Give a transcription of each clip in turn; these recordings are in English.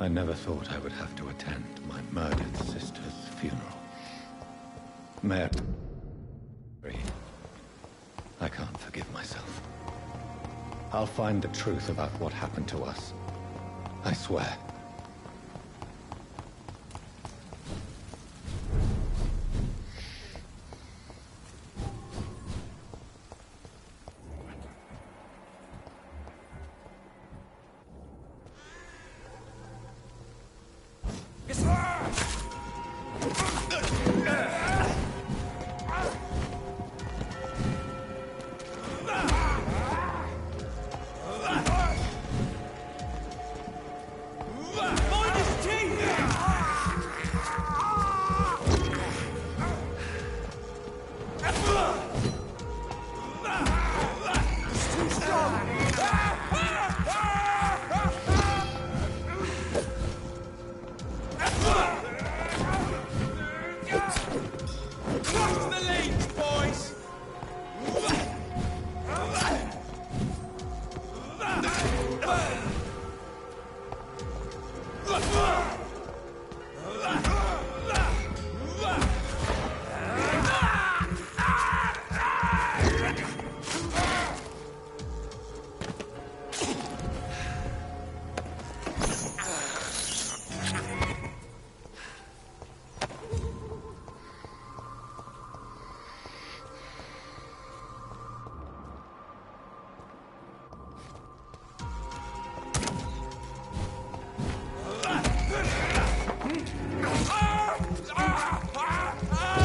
I never thought I would have to attend my murdered sister's funeral. Mary, I can't forgive myself. I'll find the truth about what happened to us. I swear.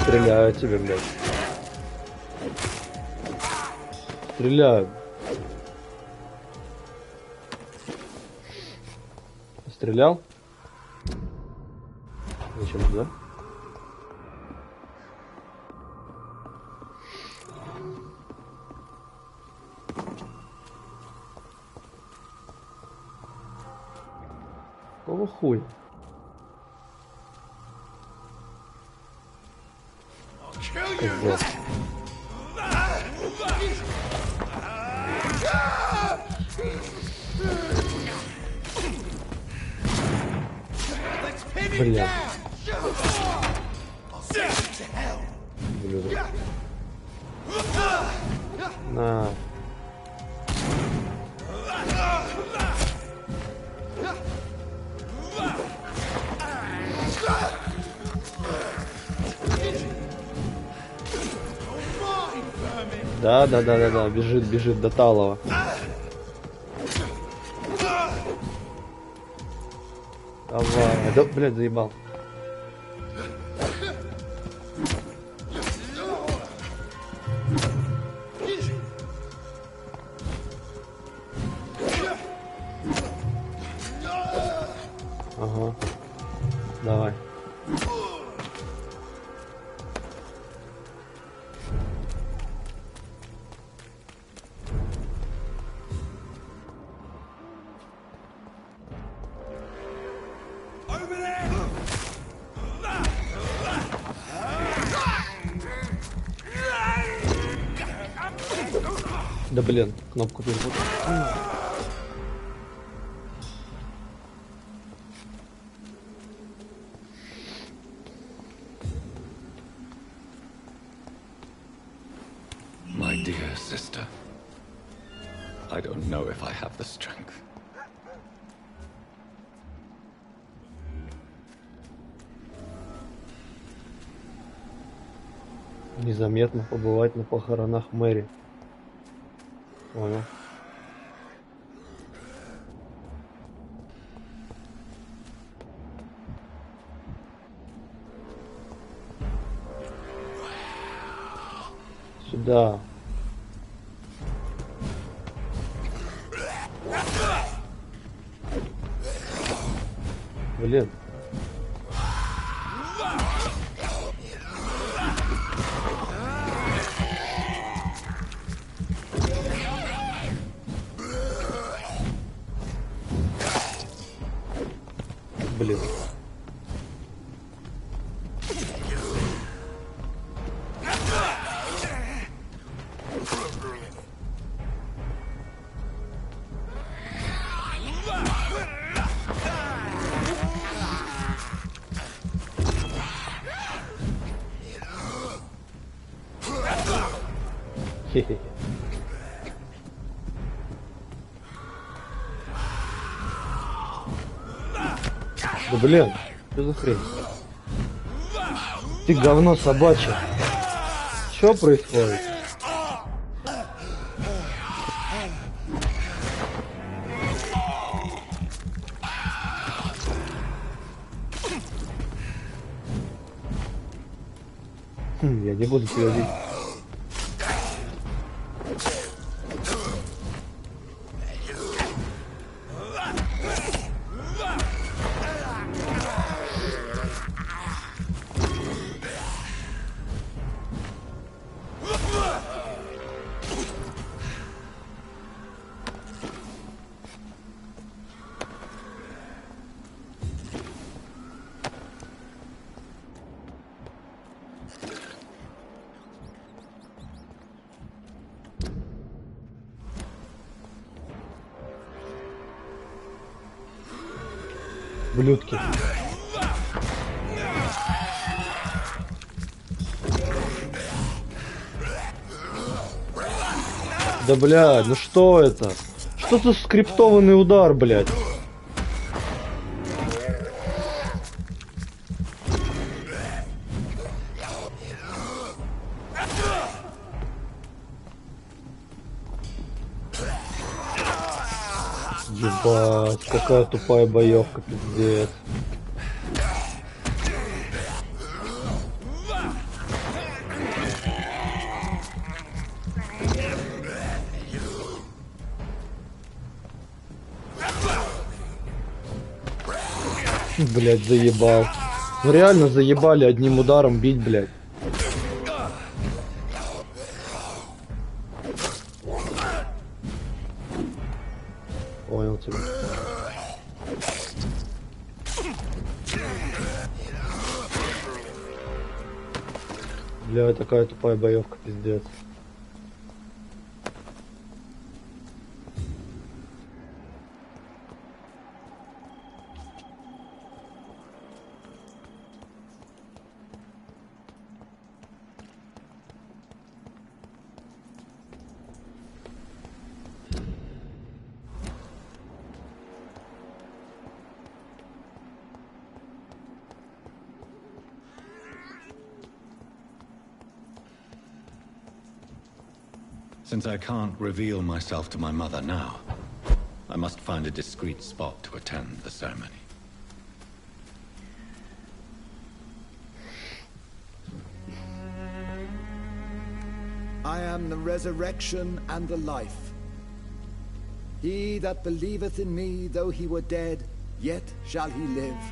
Стреляют тебе, блядь. Стреляют. Стрелял? Зачем туда? Какого хуя? Козел. Бля. Блюдо. На. Да, бежит до Талова. Давай, да, блядь, заебал. Ага, давай. Да блин, кнопку перепутал. My dear sister, I don't know if I have the strength. Незаметно побывать на похоронах Мэри. Понял. Сюда. Блин. Блин. Да блин, что за хрень? Ты говно собачье. Что происходит? Я не буду тебя бить. Блюдки. Да блядь, ну что это? Что за скриптованный удар, блядь? Ебать, какая тупая боевка, пиздец. Блять, заебал. Ну реально заебали одним ударом бить, блять. Понял тебя. Бля, такая тупая боевка, пиздец. Since I can't reveal myself to my mother now, I must find a discreet spot to attend the ceremony. I am the resurrection and the life. He that believeth in me, though he were dead, yet shall he live.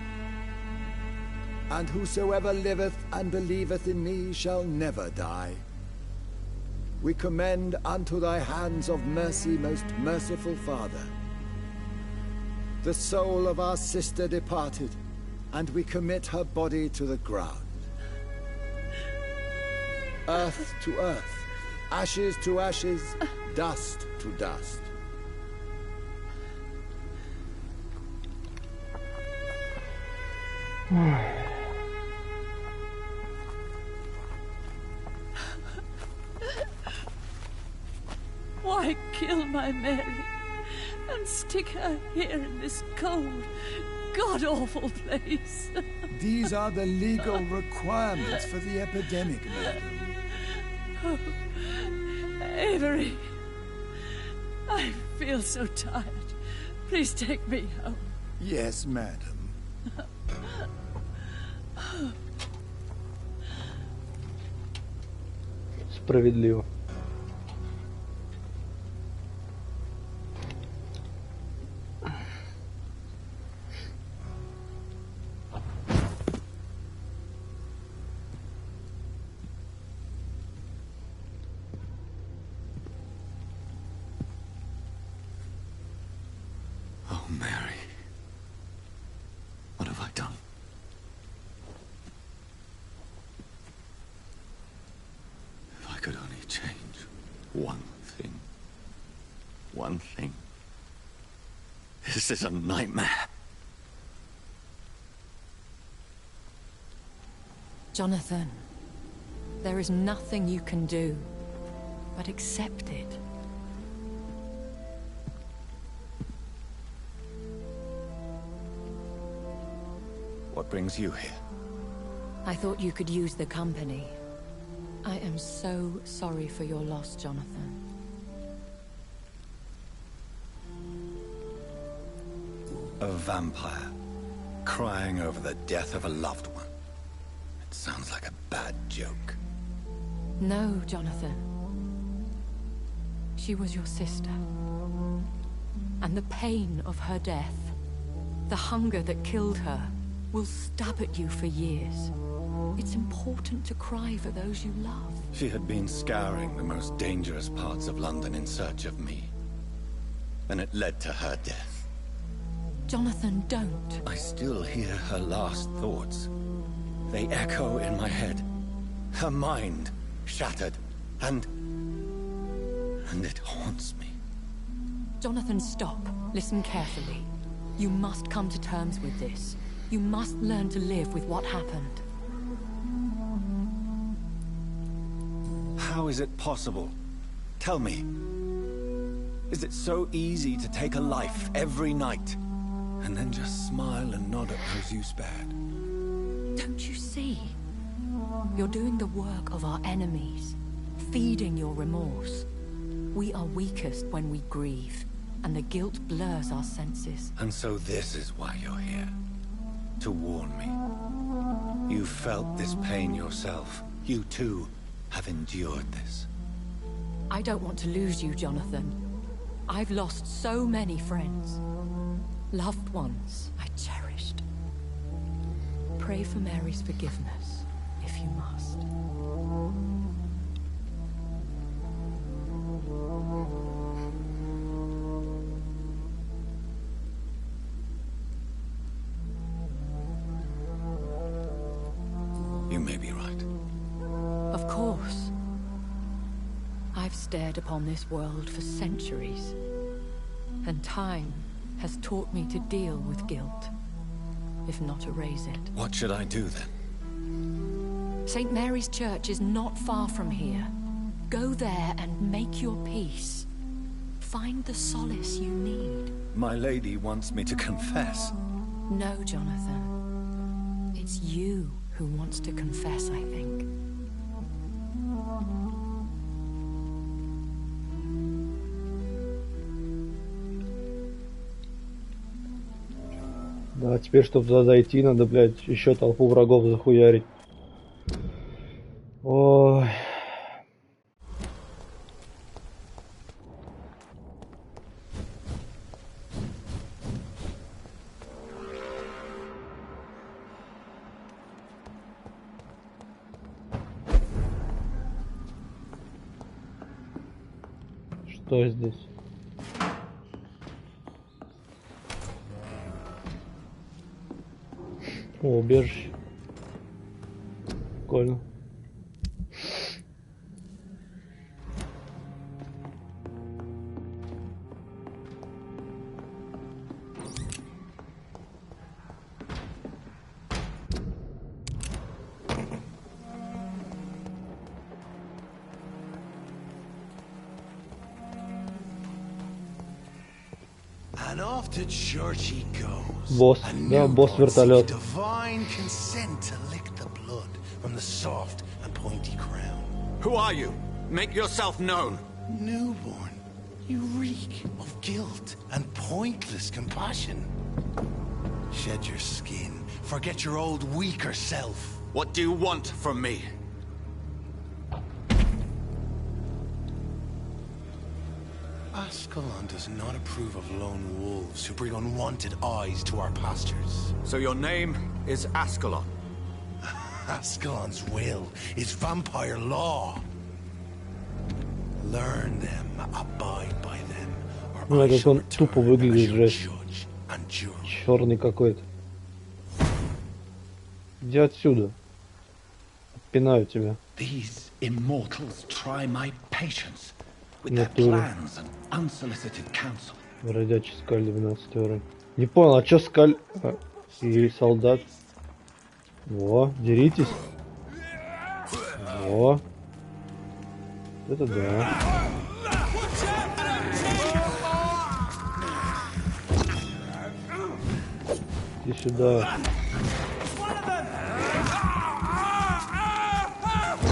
And whosoever liveth and believeth in me shall never die. We commend unto thy hands of mercy, most merciful Father, the soul of our sister departed, and we commit her body to the ground. Earth to earth, ashes to ashes, dust to dust. Why kill my Mary and stick her here in this cold, god-awful place? These are the legal requirements for the epidemic, madam. Oh, Avery, I feel so tired. Please take me home. Yes, madam. Справедливо. Oh, Mary. What have I done? If I could only change one thing. One thing. This is a nightmare. Jonathan, there is nothing you can do. but accept it. What brings you here? I thought you could use the company. I am so sorry for your loss, Jonathan. A vampire, crying over the death of a loved one. It sounds like a bad joke. No, Jonathan. She was your sister. And the pain of her death, the hunger that killed her, will stab at you for years. It's important to cry for those you love. She had been scouring the most dangerous parts of London in search of me. And it led to her death. Jonathan, don't. I still hear her last thoughts. They echo in my head. Her mind shattered, and it haunts me. Jonathan, stop. Listen carefully. You must come to terms with this. You must learn to live with what happened. How is it possible? Tell me. Is it so easy to take a life every night, and then just smile and nod at those you spared? Don't you see? You're doing the work of our enemies, feeding your remorse. We are weakest when we grieve, and the guilt blurs our senses. And so this is why you're here. To warn me. You felt this pain yourself. You too have endured this. I don't want to lose you, Jonathan. I've lost so many friends. Loved ones I cherished. Pray for Mary's forgiveness, if you must. You may be right. Of course. I've stared upon this world for centuries, and time has taught me to deal with guilt, if not erase it. What should I do then? St. Mary's Church is not far from here. Go there and make your peace. Find the solace you need. My lady wants me to confess. No, Jonathan. It's you who wants to confess, I think. Да, теперь, чтобы туда зайти, надо, блядь, еще толпу врагов захуярить. Ой. Что здесь? О, убежище. Прикольно. And off to church he goes. Босс, да, босс вертолет. Divine consent to lick the blood from the soft and pointy crown. Who are you? Make yourself known. Newborn, you reek of guilt and pointless compassion. Shed your skin, forget your old weaker self. What do you want from me? Ascalon does not approve of lone wolves who bring unwanted eyes to our pastures. So your name is Ascalon. Ascalon's will is vampire law. Learn them, abide by them, Ну, or I как shall он тупо return выглядит, as your жесть. judge and jury. Черный какой-то. Иди отсюда. Отпинаю тебя. These immortals try my patience with their Натуре. plans and unsolicited counsel. Бродячий скаль 12 уровень. Не понял, а чё скаль... И солдат? Во, деритесь. Во. Это да. Иди сюда.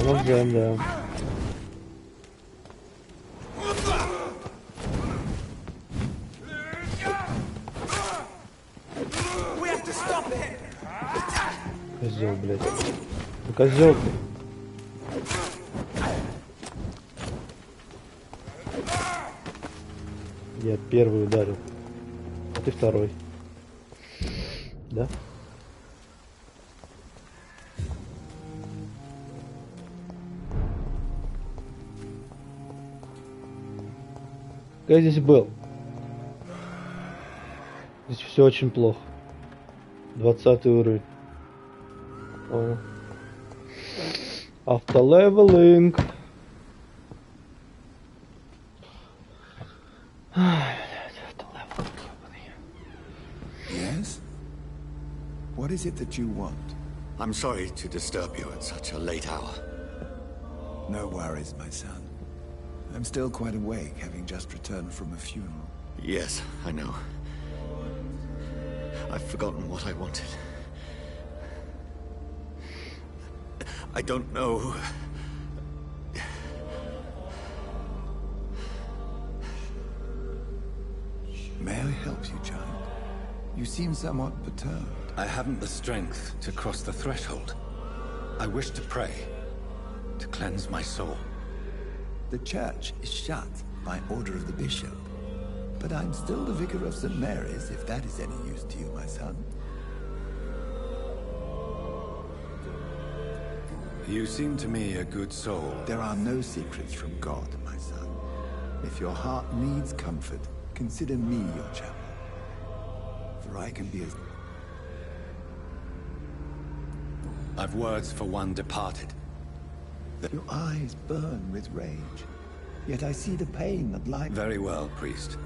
Молодцем, да. Козел, блядь. Ну, козел ты. Я первый ударил. А ты второй. Да? Я здесь был. Здесь все очень плохо. 20 уровень. О. Автолевелинг. Yes? What is it that you want? I'm sorry to disturb you at such a late hour. No worries, my son. I'm still quite awake, having just returned from a funeral. Yes, I know. I've forgotten what I wanted. I don't know. May I help you, child? You seem somewhat perturbed. I haven't the strength to cross the threshold. I wish to pray, to cleanse my soul. The church is shut by order of the bishop. But I'm still the vicar of St. Mary's, if that is any use to you, my son. You seem to me a good soul. There are no secrets from God, my son. If your heart needs comfort, consider me your chaplain. For I can be as... I've words for one departed. Your eyes burn with rage. Yet I see the pain that lies... Very well, priest.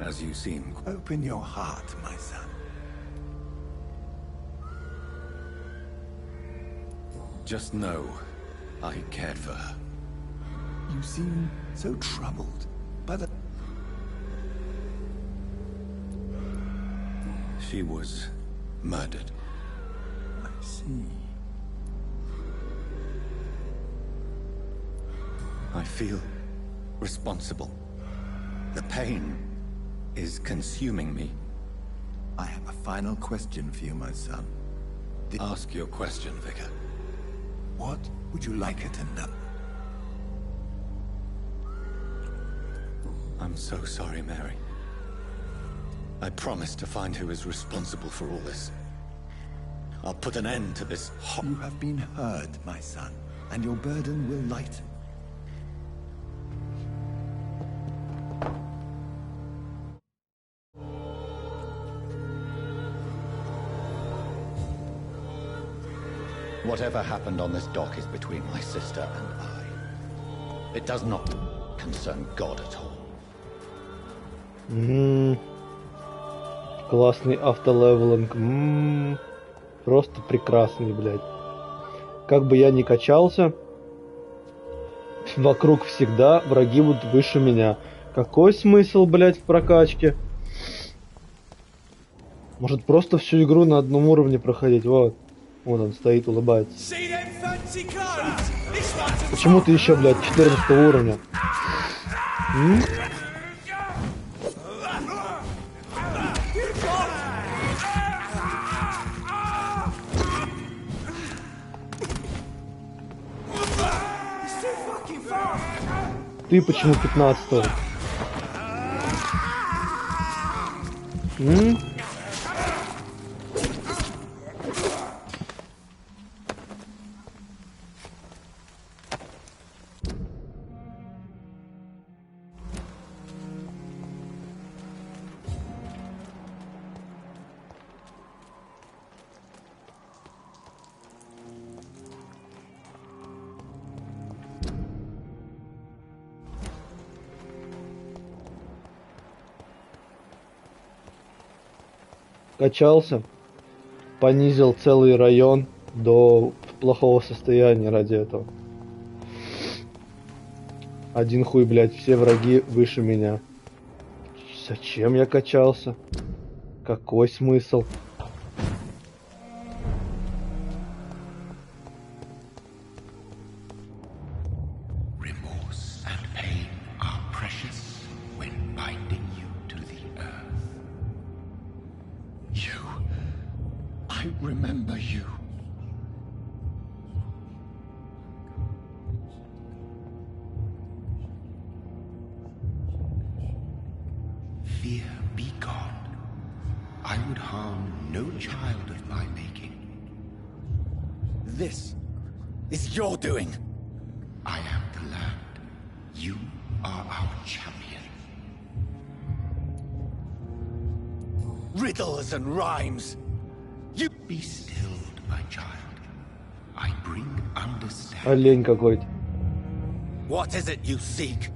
As you seem. Open your heart, my son. Just know, I cared for her. You seem so troubled by the... She was murdered. I see. I feel responsible. The pain is consuming me. I have a final question for you, my son. Ask your question, Vicar. What would you like her to know? I'm so sorry, Mary. I promise to find who is responsible for all this. I'll put an end to this You have been heard, my son, and your burden will lighten. Whatever happened on this dock is between my sister and I. It does not concern God at all. Классный автолевелинг. Просто прекрасный, блядь. Как бы я ни качался, вокруг всегда враги будут выше меня. Какой смысл, блядь, в прокачке? Может просто всю игру на одном уровне проходить? Вот. Вон он стоит, улыбается. Почему ты еще, блядь, 14 уровня? Ты почему 15-го? Качался, понизил целый район до плохого состояния ради этого. Один хуй, блядь, все враги выше меня. Зачем я качался? Какой смысл? Remorse and pain are precious when binding you to the earth. You. I remember you. Fear be gone. I would harm no child of my making. This is your doing. I am the land. You are our champion. Riddles and rhymes. You Be stilled, my child. I bring understanding. Олень какой-то. What is it you seek?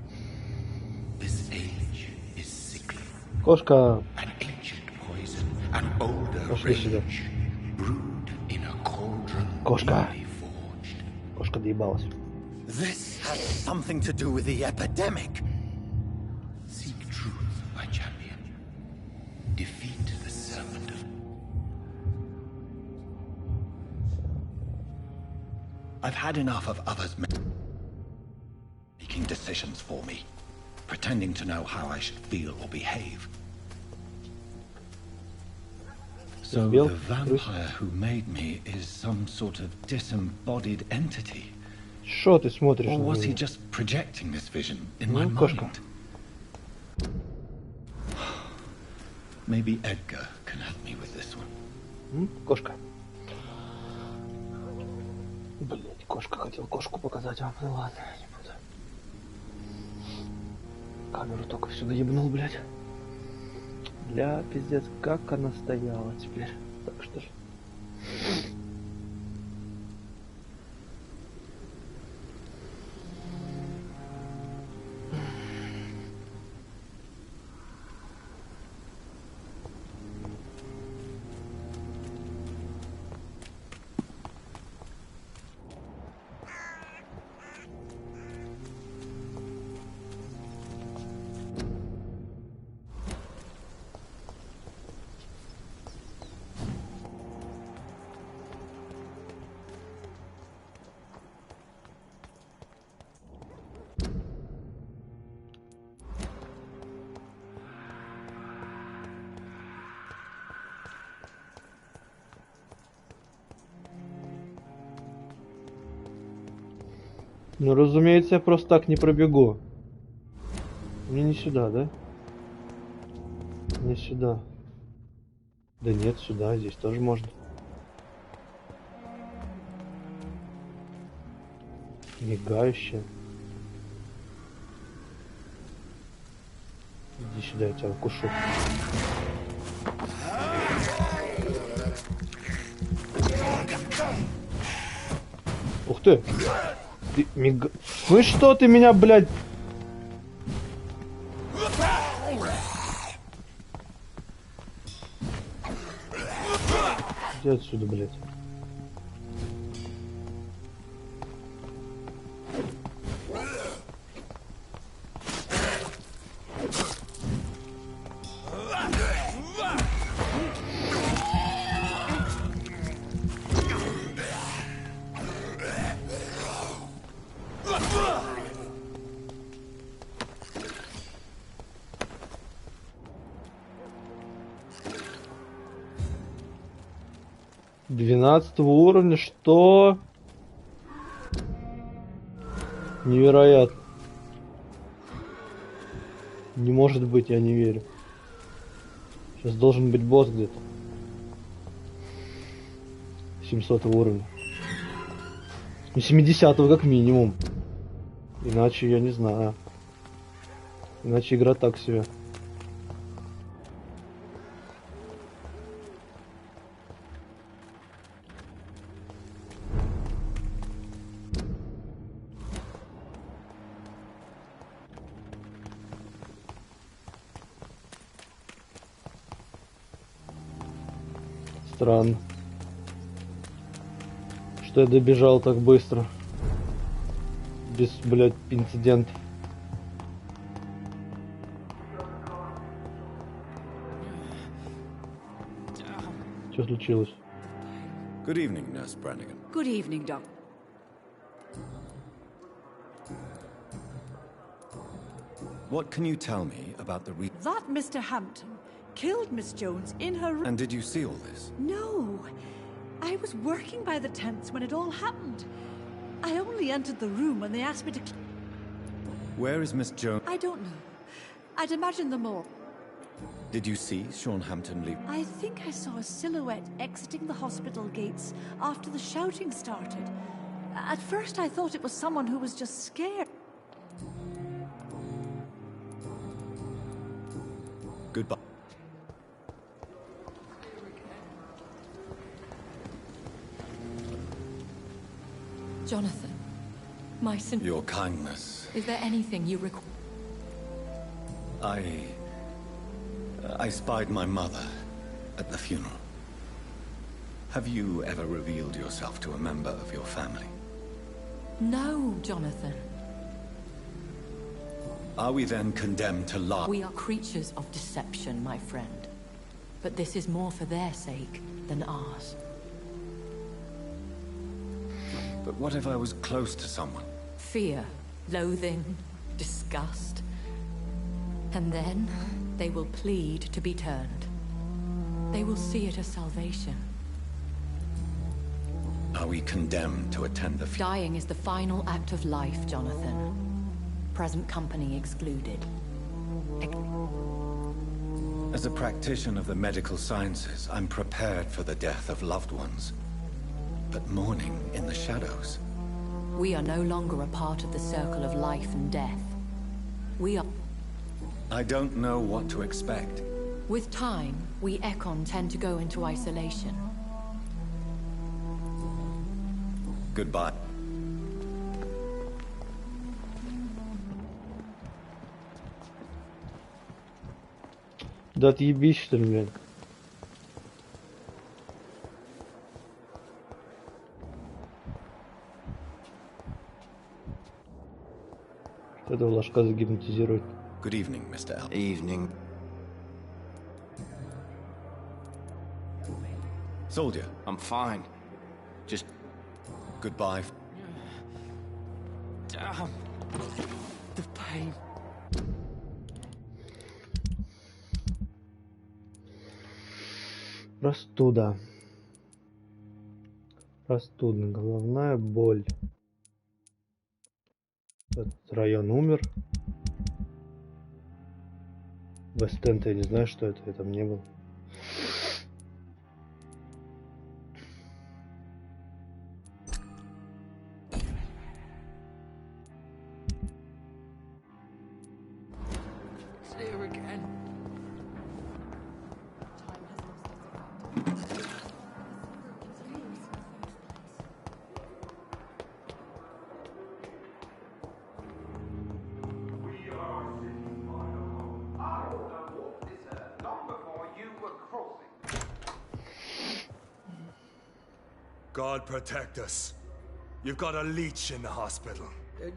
This age is sickly. Кошка. An ancient poison, an older Пошли сюда. rage, brewed in a cauldron Кошка. newly forged. Кошка доебалась. This has something to do with the epidemic. Seek truth, my champion. Defeat the serpent of... I've had enough of others making decisions for me, pretending to know how I should feel or behave. So Bill, the vampire who made me is some sort of disembodied entity? Шо ты смотришь Or на was he меня? just projecting this vision in my кошка. mind? Maybe Edgar can help me with this one. Кошка. Блять, кошка. Хотел кошку показать вам. Ну ладно, не буду. Камеру только сюда ебнул, блять. Бля, пиздец, как она стояла теперь. Так что ж. Ну, разумеется, я просто так не пробегу. Мне не сюда, да? Не сюда. Да нет, сюда, здесь тоже можно. Мигающая. Иди сюда, я тебя укушу. Ух ты! Ты Ну и что ты меня, блядь? Иди отсюда, блядь. Двенадцатого уровня, что? Невероятно. Не может быть, я не верю. Сейчас должен быть босс где-то. 700 уровня. Ну, 70-го как минимум. Иначе я не знаю. Иначе игра так себе. Странно. Что я добежал так быстро. Без, блядь, инцидентов. Что случилось? Good evening, Nurse Brannigan. Good evening, Doc. What can you tell me about the That Mr. Hampton killed Miss Jones in her room. And did you see all this? No. I was working by the tents when it all happened. I only entered the room when they asked me to... Where is Miss Jones? I don't know. I'd imagine the morgue. Did you see Sean Hampton leave? I think I saw a silhouette exiting the hospital gates after the shouting started. At first I thought it was someone who was just scared. Goodbye. Jonathan, my sin... Your kindness. Is there anything you require? I spied my mother at the funeral. Have you ever revealed yourself to a member of your family? No, Jonathan. Are we then condemned to lie? We are creatures of deception, my friend. But this is more for their sake than ours. But what if I was close to someone? Fear, loathing, disgust. And then they will plead to be turned. They will see it as salvation. Are we condemned to attend the funeral? Dying is the final act of life, Jonathan. Present company excluded. As a practitioner of the medical sciences, I'm prepared for the death of loved ones. But mourning in the shadows. We are no longer a part of the circle of life and death. We are... I don't know what to expect. With time, we Ekon tend to go into isolation. Goodbye. Да отъебись, что ли, блядь. Этого ложка загипнотизировать. Good evening, Mr. L. Evening. Soldier, I'm fine. Just... goodbye. Damn. The pain. Простуда. Простуда, головная боль. Этот район умер. Вест-Энд, я не знаю, что это, я там не был. God protect us. You've got a leech in the hospital.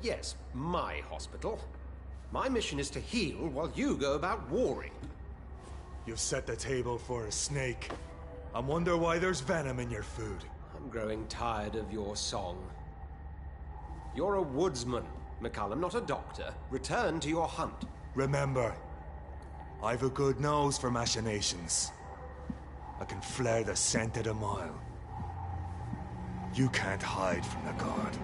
Yes, my hospital. My mission is to heal while you go about warring. You've set the table for a snake. I wonder why there's venom in your food. I'm growing tired of your song. You're a woodsman, McCallum, not a doctor. Return to your hunt. Remember, I've a good nose for machinations. I can flare the scent at a mile. You can't hide from the god.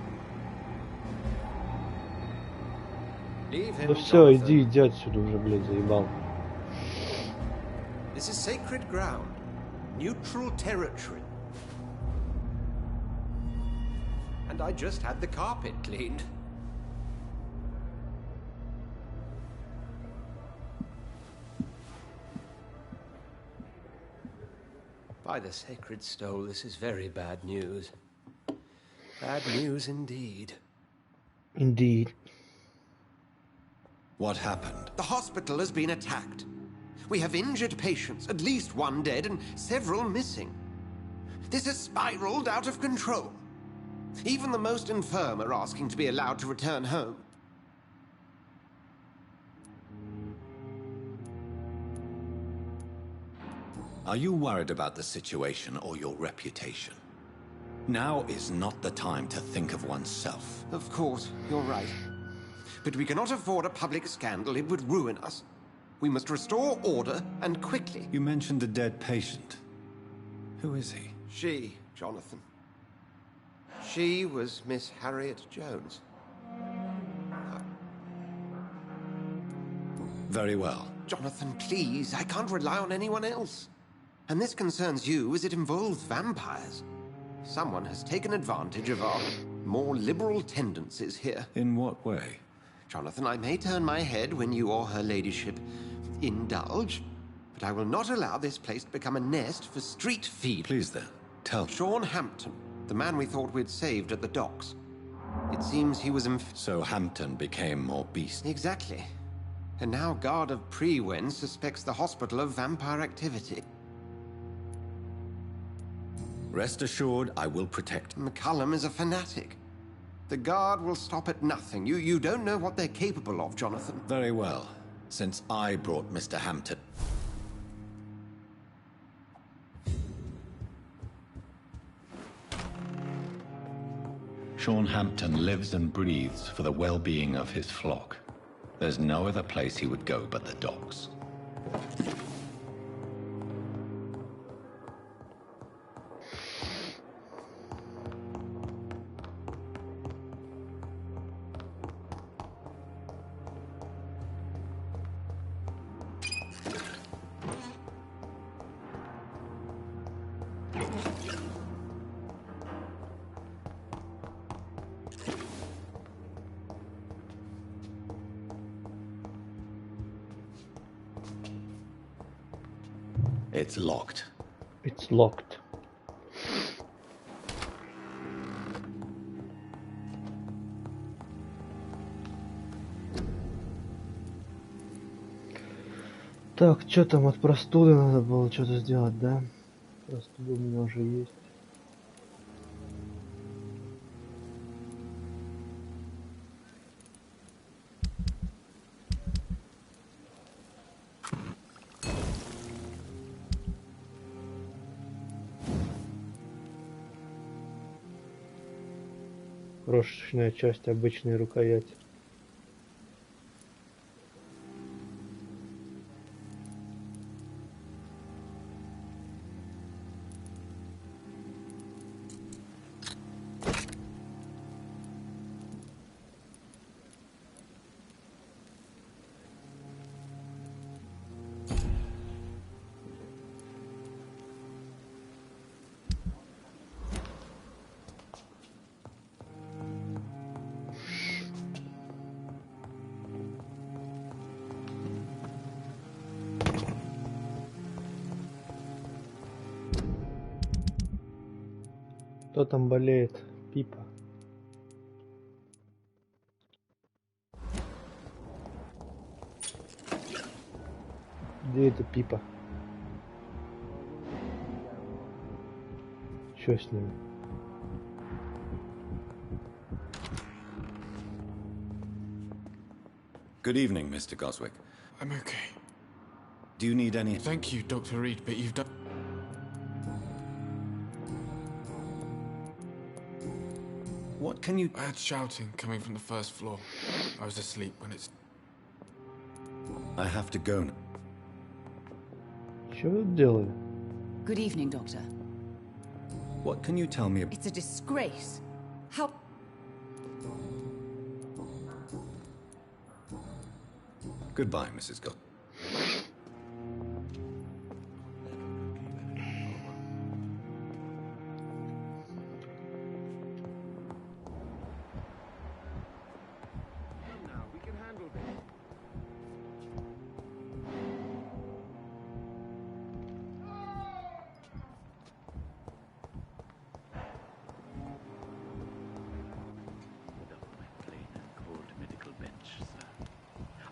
Leave him, Да все, Jonathan. иди отсюда уже, блядь, заебал. This is sacred ground. Neutral territory. And I just had the carpet cleaned. By the sacred stole, this is very bad news. Bad news indeed. Indeed. What happened? The hospital has been attacked. We have injured patients, at least one dead and several missing. This has spiraled out of control. Even the most infirm are asking to be allowed to return home. Are you worried about the situation or your reputation? Now is not the time to think of oneself. Of course, you're right. But we cannot afford a public scandal. It would ruin us. We must restore order, and quickly. You mentioned a dead patient. Who is he? She, Jonathan. She was Miss Harriet Jones. Very well. Jonathan, please. I can't rely on anyone else. And this concerns you as it involves vampires. Someone has taken advantage of our more liberal tendencies here. In what way? Jonathan, I may turn my head when you or her ladyship indulge, but I will not allow this place to become a nest for street feed. Please then, tell me. Sean Hampton, the man we thought we'd saved at the docks. It seems he was So Hampton became more beast. Exactly. And now Guard of Prewen suspects the hospital of vampire activity. Rest assured, I will protect. McCullum is a fanatic. The Guard will stop at nothing. You don't know what they're capable of, Jonathan. Very well, since I brought Mr. Hampton. Sean Hampton lives and breathes for the well-being of his flock. There's no other place he would go but the docks. It's locked. It's locked. Так, что там от простуды надо было что-то сделать, да? Простуда у меня уже есть. Крошечная часть обычной рукояти. Кто там болеет? Пипа. Где это Пипа? Что с ним? Good evening, Mr. Goswick. I'm okay. Do you need any... Thank you, Dr. Reed, but you've done... What can you... I had shouting coming from the first floor. I was asleep when it's... I have to go now. Что вы делали? Good evening, Doctor. What can you tell me about... It's a disgrace. How... Goodbye, Mrs. Goswick.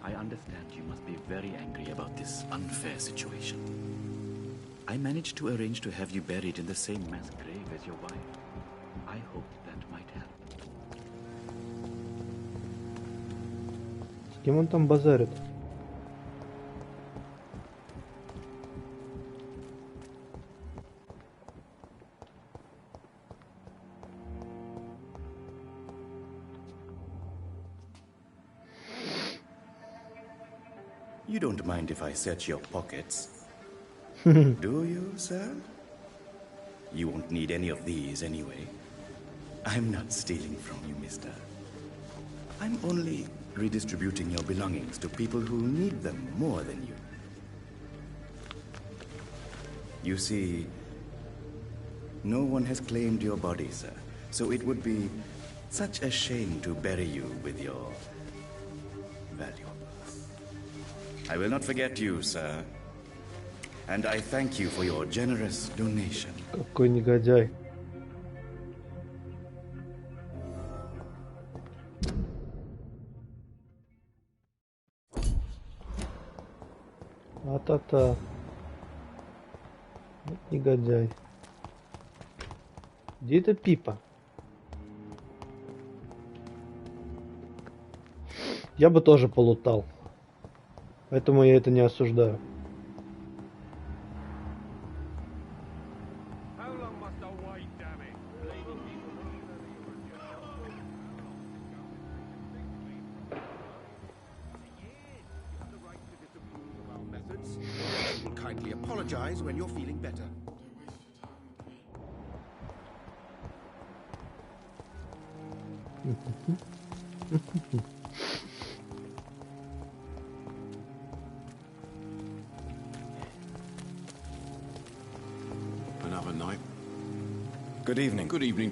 I understand you must be very angry about this unfair situation. I managed to arrange to have you buried in the same mass grave as your wife. I hope that might help. С кем он там базарит? You don't mind if I search your pockets? Do you, sir? You won't need any of these anyway. I'm not stealing from you, mister. I'm only redistributing your belongings to people who need them more than you. You see, no one has claimed your body, sir, so it would be such a shame to bury you with your valuables. I will not forget you, sir. And I thank you for your generous donation. Какой негодяй. А-та-та. Вот негодяй. Где эта Пипа? Я бы тоже полутал. Поэтому я это не осуждаю. Kindly apologize when you're feeling better. Another night. Good evening. Good evening.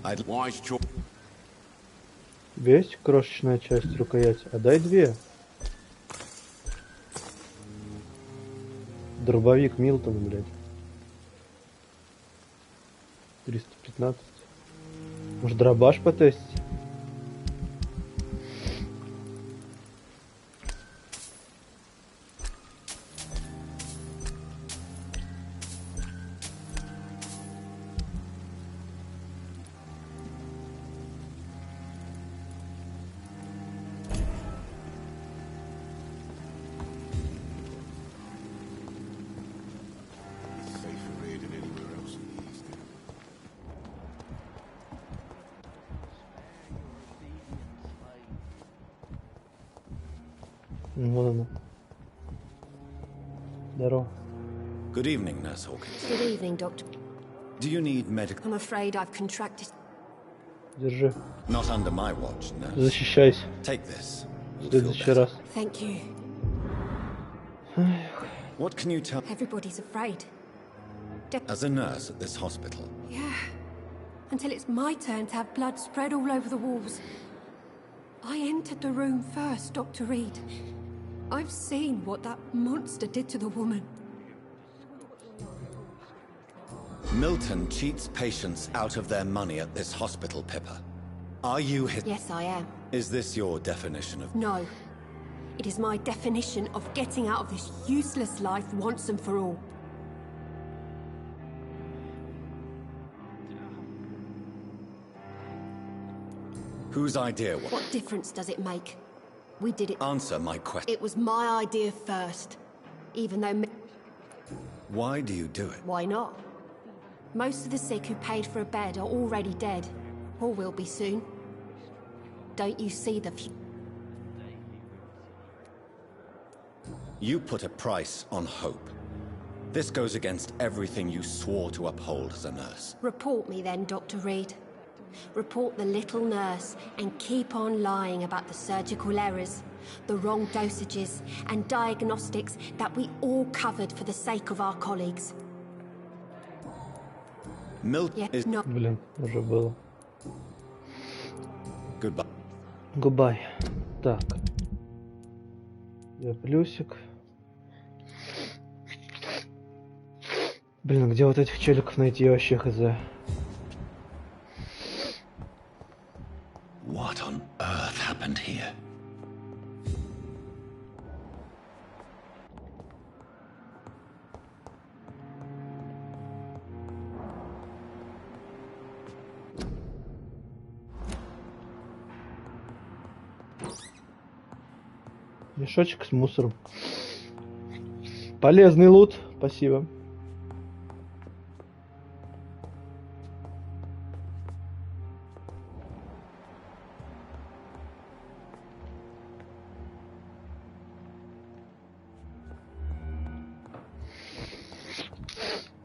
I'd Wise choice. Весь крошечная часть рукояти. А дай две. Дробовик Милтон, блядь. 315. Может, дробаш потестить? Safer here than anywhere else in the East. Вон она. Здорово. Good evening, Nurse Hawkins. Good evening, Doctor. Do you need medical? I'm afraid I've contracted. Держи. Not under my watch, nurse. Защищайся. Take this. В You'll feel следующий better. раз. Thank you. What can you tell Everybody's afraid. as a nurse at this hospital? Yeah. Until it's my turn to have blood spread all over the walls. I entered the room first, Dr. Reed. I've seen what that monster did to the woman. Milton cheats patients out of their money at this hospital, Pippa. Are you his... Yes, I am. Is this your definition of... No. It is my definition of getting out of this useless life once and for all. Whose idea was... What difference does it make? We did it. Answer my question. It was my idea first. Even though... Why do you do it? Why not? Most of the sick who paid for a bed are already dead. Or will be soon. Don't you see the... You put a price on hope. This goes against everything you swore to uphold as a nurse. Report me then, Dr. Reed. Report the little nurse and keep on lying about the surgical errors, the wrong dosages and diagnostics that we all covered for the sake of our colleagues. Milton is... No. Блин, уже было. Goodbye. Губай. Так. Я плюсик. Блин, где вот этих челиков найти, я вообще хз. What on earth happened here? Мешочек с мусором. Полезный лут. Спасибо.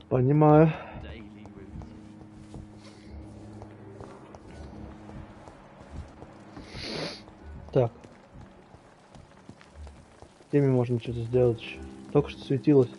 Понимаю. Так. Теми можно что-то сделать еще. Только что светилось.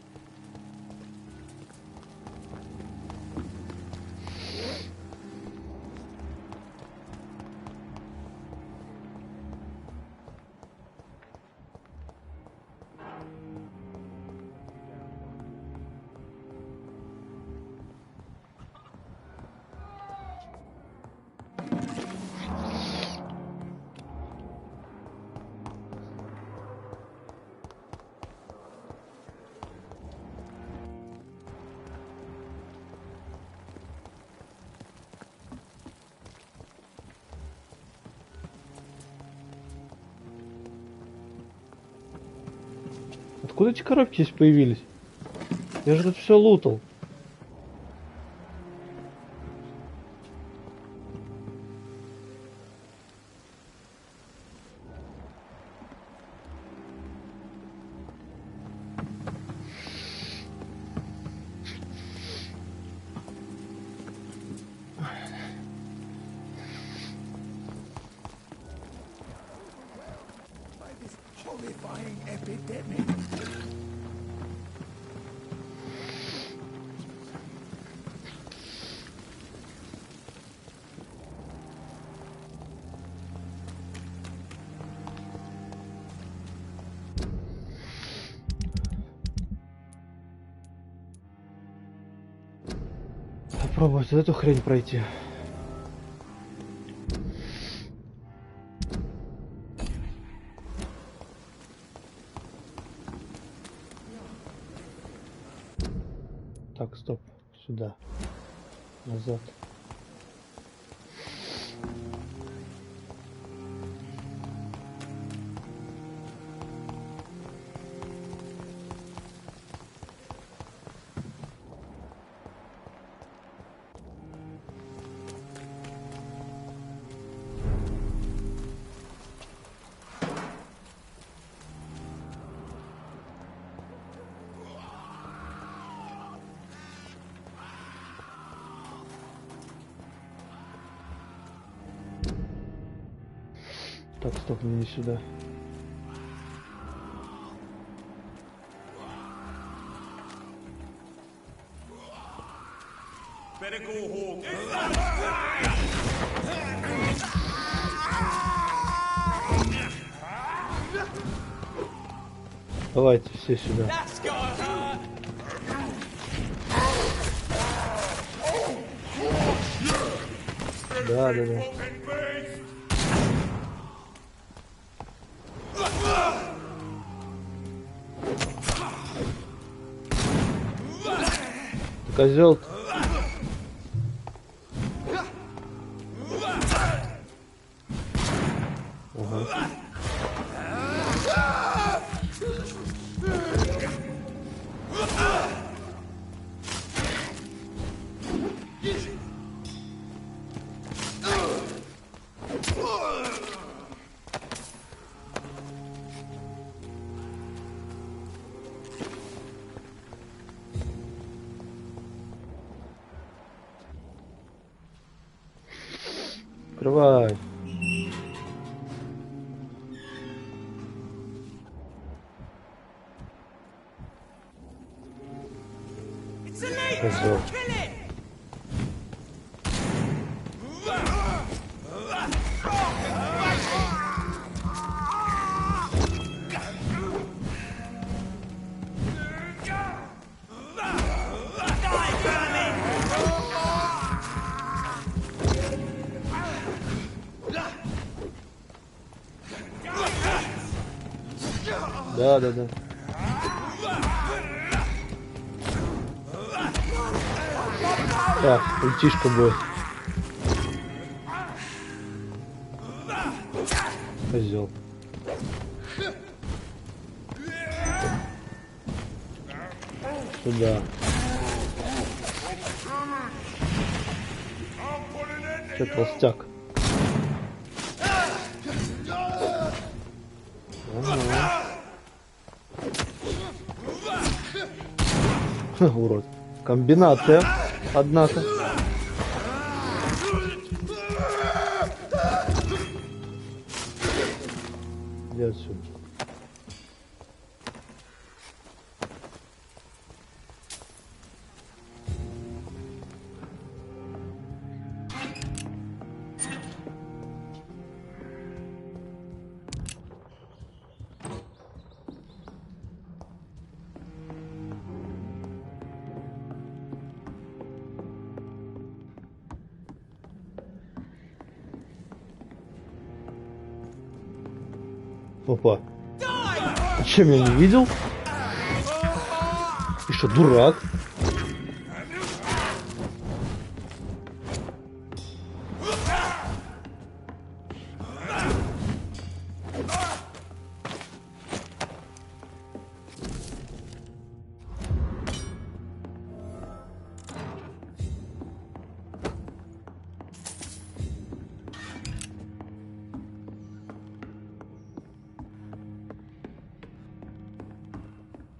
Откуда эти коробки здесь появились? Я же тут все лутал. Попробовать эту хрень пройти. Так, стоп. Сюда. Назад. Так, стоп, мне не сюда. Давайте все сюда. Да. Козел. Ага. Открывай. Козел. Да. Так, ультишка будет. Козел. Сюда. Че, толстяк? Урод. Комбинация, однако. Иди отсюда. Опа. Чем я не видел? Ты что, дурак?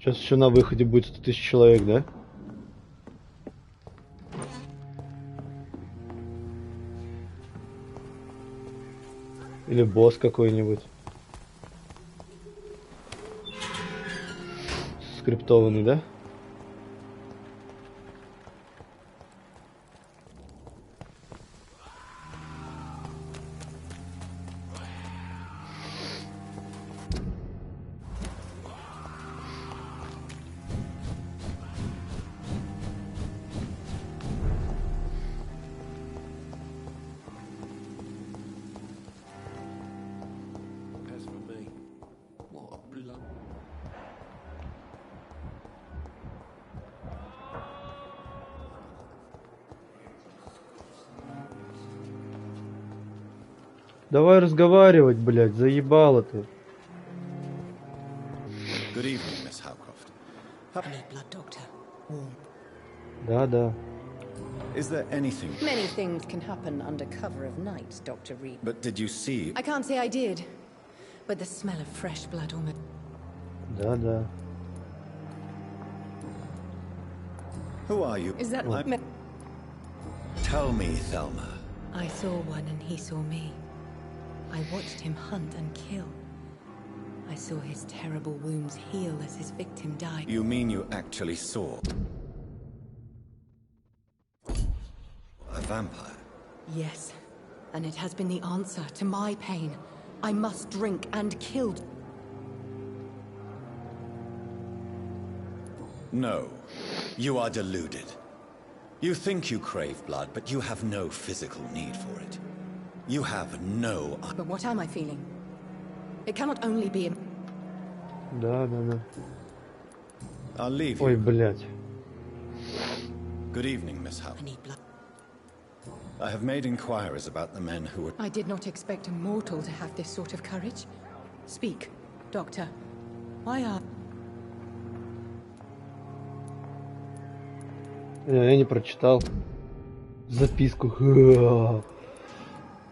Сейчас еще на выходе будет 100 000 человек, да? Или босс какой-нибудь. Скриптованный, да? Давай разговаривать, блядь, заебало ты. Good evening, Miss Howcroft. I need blood, Doctor. Warm. Да. Is there anything... Many things can happen under cover of night, Dr. Reed. But did you see... I can't say I did, but the smell of fresh blood almost... Да. Who are you? Is that... Tell me, Thelma. I saw one and he saw me. I watched him hunt and kill. I saw his terrible wounds heal as his victim died. You mean you actually saw... a vampire? Yes, and it has been the answer to my pain. I must drink and kill. No, you are deluded. You think you crave blood, but you have no physical need for it. You have no... But what am I feeling? It cannot only be... Да. I'll leave Ой, you. блядь. Good evening, Miss Howard. I need blood. I have made inquiries about the men who were... I did not expect a mortal to have this sort of courage. Speak, Doctor. Why are... Я не прочитал записку.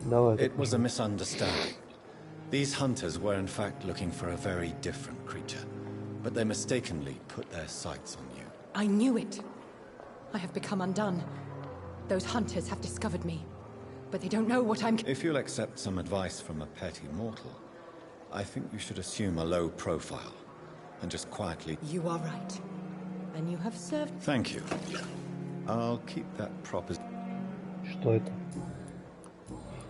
Давай. It was a misunderstanding. These hunters were in fact looking for a very different creature, but they mistakenly put their sights on you. I knew it. I have become undone. Those hunters have discovered me, but they don't know what I'm... If you'll accept some advice from a petty mortal, I think you should assume a low profile and just quietly... You are right. And you have served... Thank you. I'll keep that proper... Что это?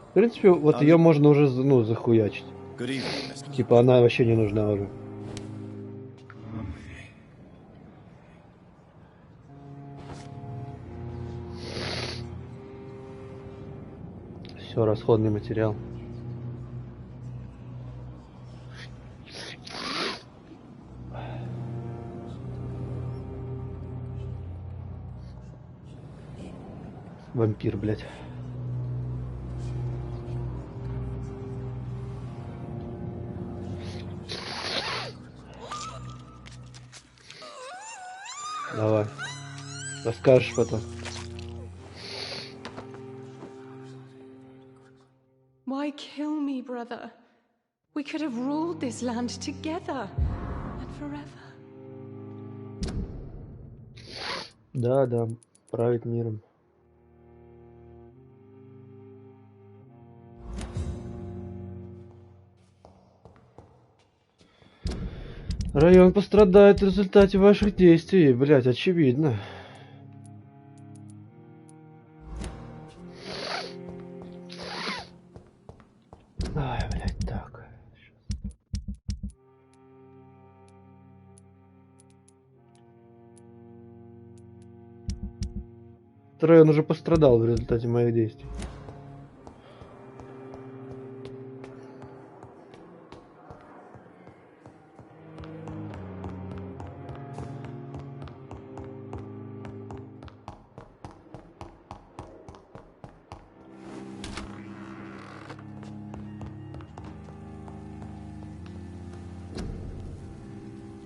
В принципе, вот ее можно уже, захуячить. Good evening, Miss... Типа она вообще не нужна уже. Все, расходный материал. Вампир, блядь. Давай. Расскажешь потом. Why kill me, brother? We could have ruled this land together and forever. Да, да, править миром. Район пострадает в результате ваших действий, блять, очевидно. Ай, блять, так. Район уже пострадал в результате моих действий.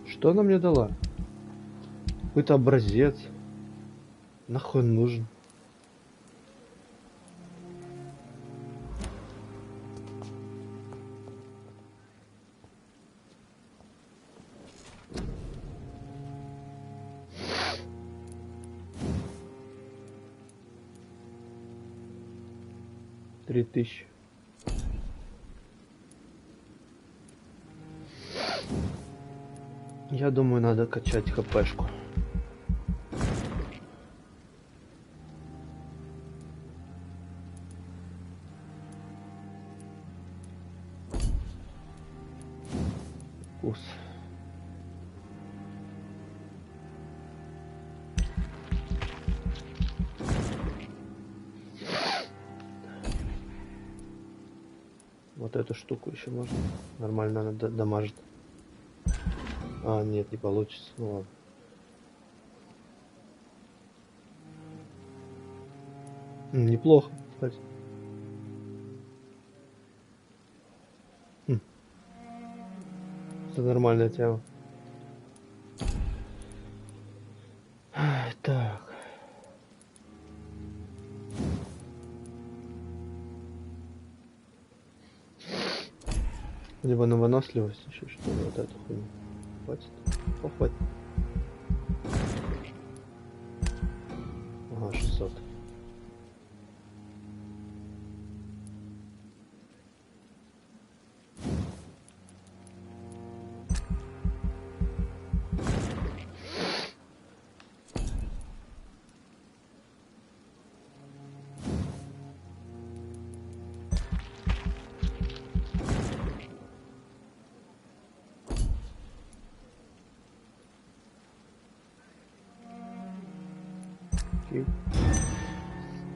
Что она мне дала? Какой-то образец. Нахуй он нужен? Три тысячи. Я думаю, надо качать хпшку. Вкус. Вот эту штуку еще можно. Нормально она дамажит. А, нет, не получится. Ну ладно. Неплохо, кстати. Это нормальная тема. Так. Либо на выносливость еще что ли, вот эту хуйню. Хватит? О, хватит. Ага, 600.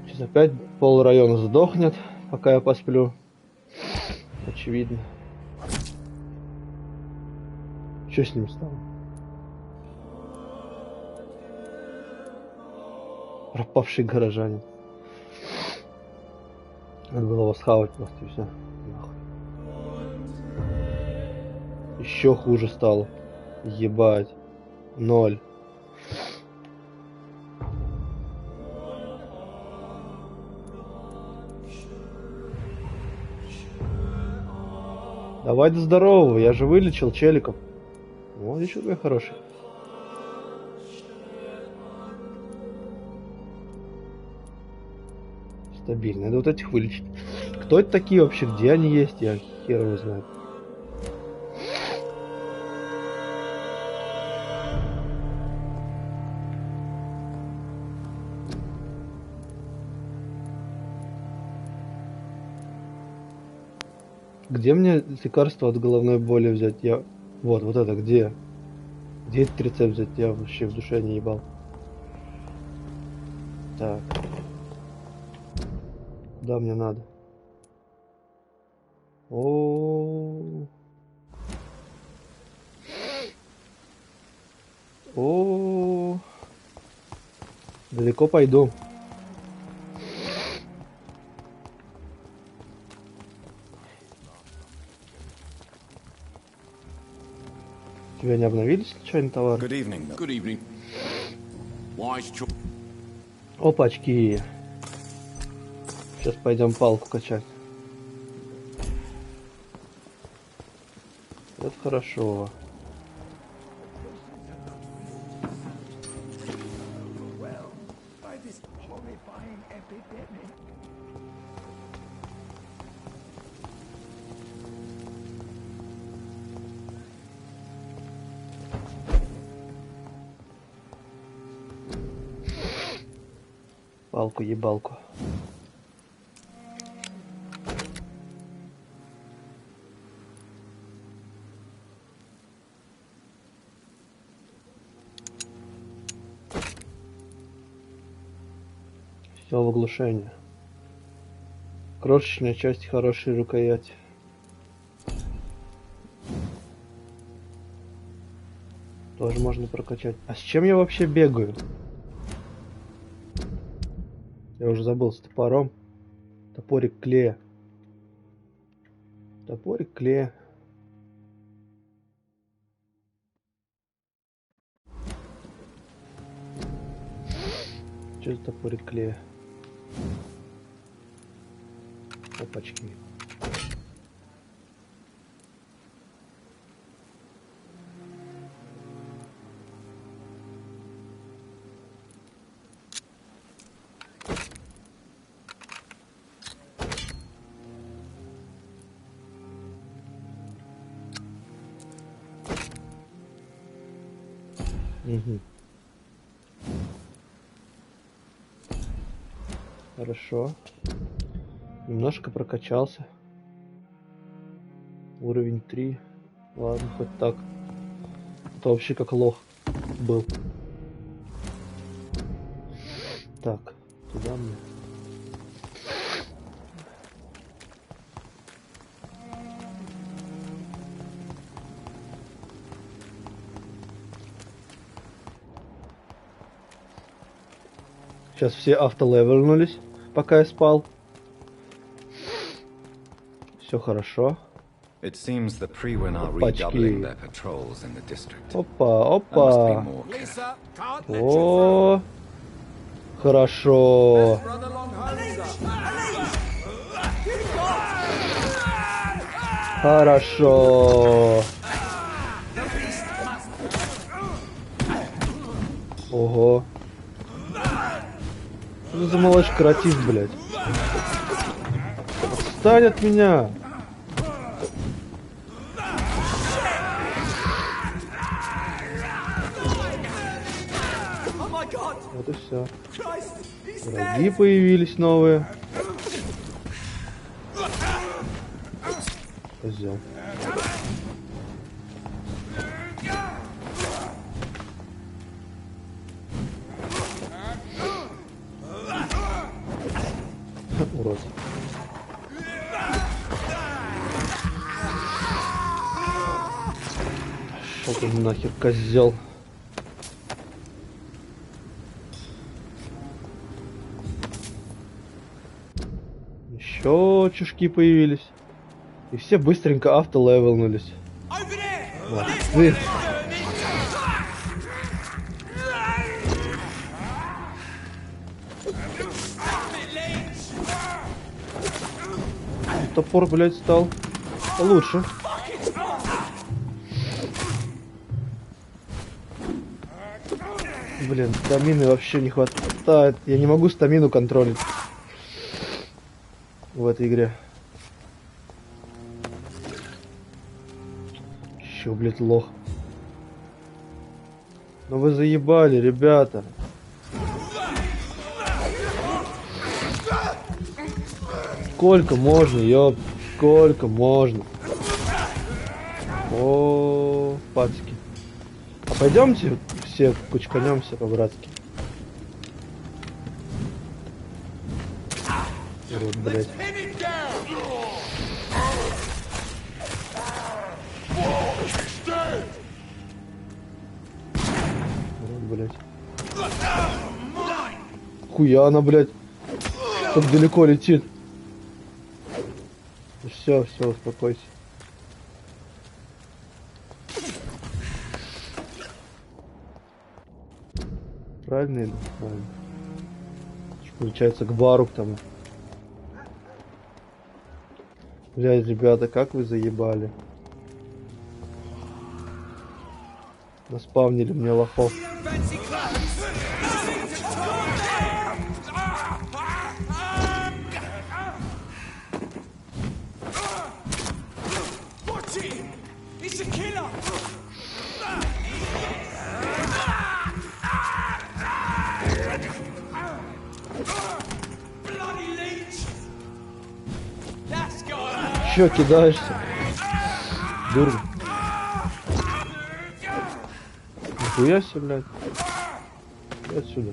Сейчас опять пол района сдохнет, пока я посплю. Очевидно. Что с ним стало? Пропавший горожанин. Надо было его схавать просто и все. Нахуй. Еще хуже стало. Ебать. 0. Давай до здорового, я же вылечил челиков. Ну, лечу твой хороший. Стабильно, надо вот этих вылечить. Кто это такие вообще, где они есть, я хер его знаю. Где мне лекарство от головной боли взять? Я... Вот это где? Где этот рецепт взять? Я вообще в душе не ебал. Так. Да, мне надо. О. Далеко пойду. Тебя не обновили случайно товар? Good evening. Опачки. Сейчас пойдем палку качать. Это хорошо. Палку-ебалку. Все в оглушение. Крошечная часть хорошей рукояти. Тоже можно прокачать. А с чем я вообще бегаю? Я уже забыл, с топором. Топорик клея. Топорик клея. Что за топорик клея? Опачки. Угу. Хорошо. Немножко прокачался. Уровень 3. Ладно, хоть так. Это вообще как лох был. Так, туда мне. Сейчас все автолевельнулись, пока я спал. Все хорошо. It seems the Freewen are redoubling their patrols in the district. Опа, опа. О, хорошо. Хорошо. Ого. Что за малыш каратист, блядь? Отстань от меня! Вот и все. Враги появились новые. Козел. Урод. Шел ты нахер, козел. Еще чушки появились. И все быстренько автолевелнулись. Молодцы. Топор, блядь, стал лучше. Блин, стамины вообще не хватает. Я не могу стамину контролить в этой игре. Еще, блядь, лох. Ну вы заебали, ребята. Сколько можно, ёп, сколько можно. О, пацки. А пойдемте все кучканемся по-братски. Урод, блядь. Урод, блядь. Хуя она, блядь, как далеко летит. Все, успокойся. Правильно или неправильно? Получается, к бару к тому. Блядь, ребята, как вы заебали. Наспавнили мне лохов. чё кидаешься? Дурень. Нихуя себе, блядь. И отсюда.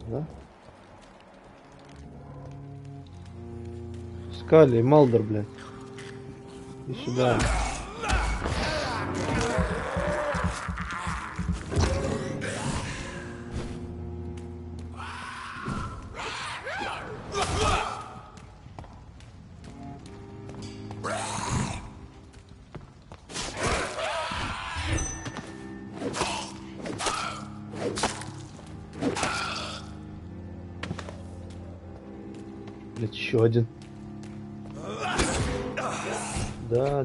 Да? Скали и Малдер, блядь. И сюда. Блядь, еще один. Да.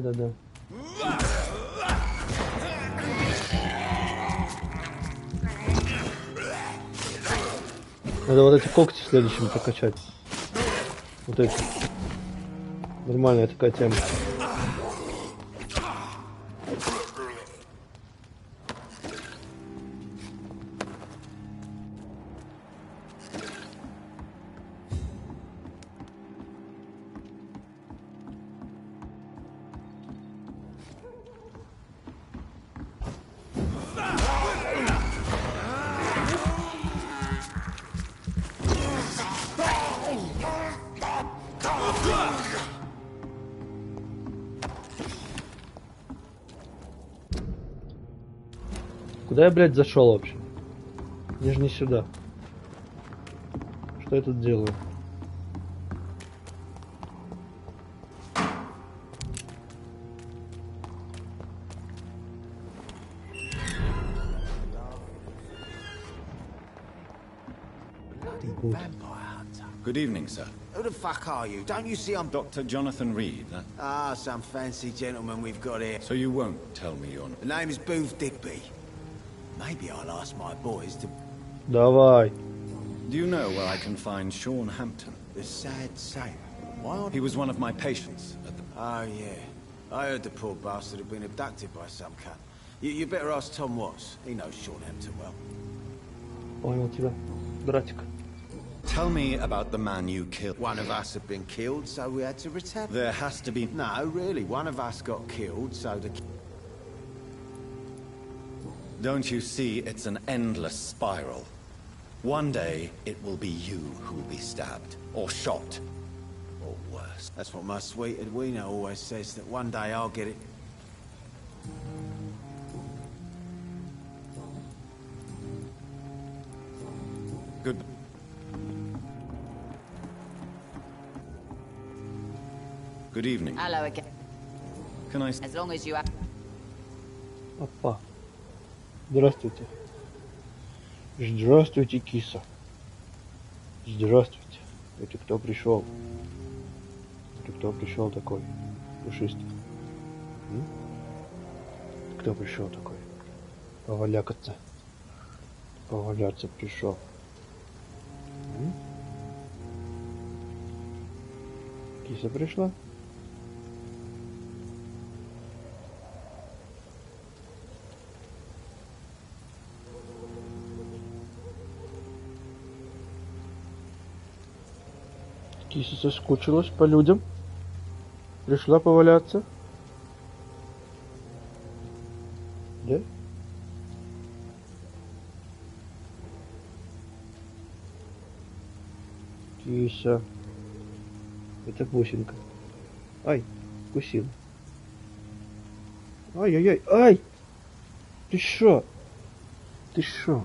Надо вот эти когти следующим прокачать. Вот эти. Нормальная такая тема. Куда я, блядь, зашел вообще? Мне же не сюда. Что я тут делаю? Good evening, sir. Who the fuck are you? Don't you see I'm... Dr. Jonathan Reed. Ah, some fancy gentleman we've got here. So you won't tell me your name? The name is Booth Digby. Maybe I'll ask my boys to... Давай. Do you know where I can find Sean Hampton? The sad saint. Why on... He was one of my patients at the... Oh, yeah. I heard the poor bastard had been abducted by some cunt. You better ask Tom Watts. He knows Sean Hampton well. Понял тебя, братик. Tell me about the man you killed. One of us had been killed, so we had to return. There has to be... No, really. One of us got killed, so the... Don't you see it's an endless spiral? One day, it will be you who will be stabbed, or shot, or worse. That's what my sweet Edwina always says, that one day I'll get it. Good. Good evening. Hello again. Can I... As long as you have... Опа. Здравствуйте. Здравствуйте, киса. Здравствуйте. Это кто пришел? Это кто пришел такой? Пушистый. Кто пришел такой? Повалякаться. Поваляться пришел. Киса пришла? Киса соскучилась по людям. Пришла поваляться. Да? Киса. Это бусинка. Ай, вкусил. Ай-яй-яй, ай! Ты шо? Ты шо?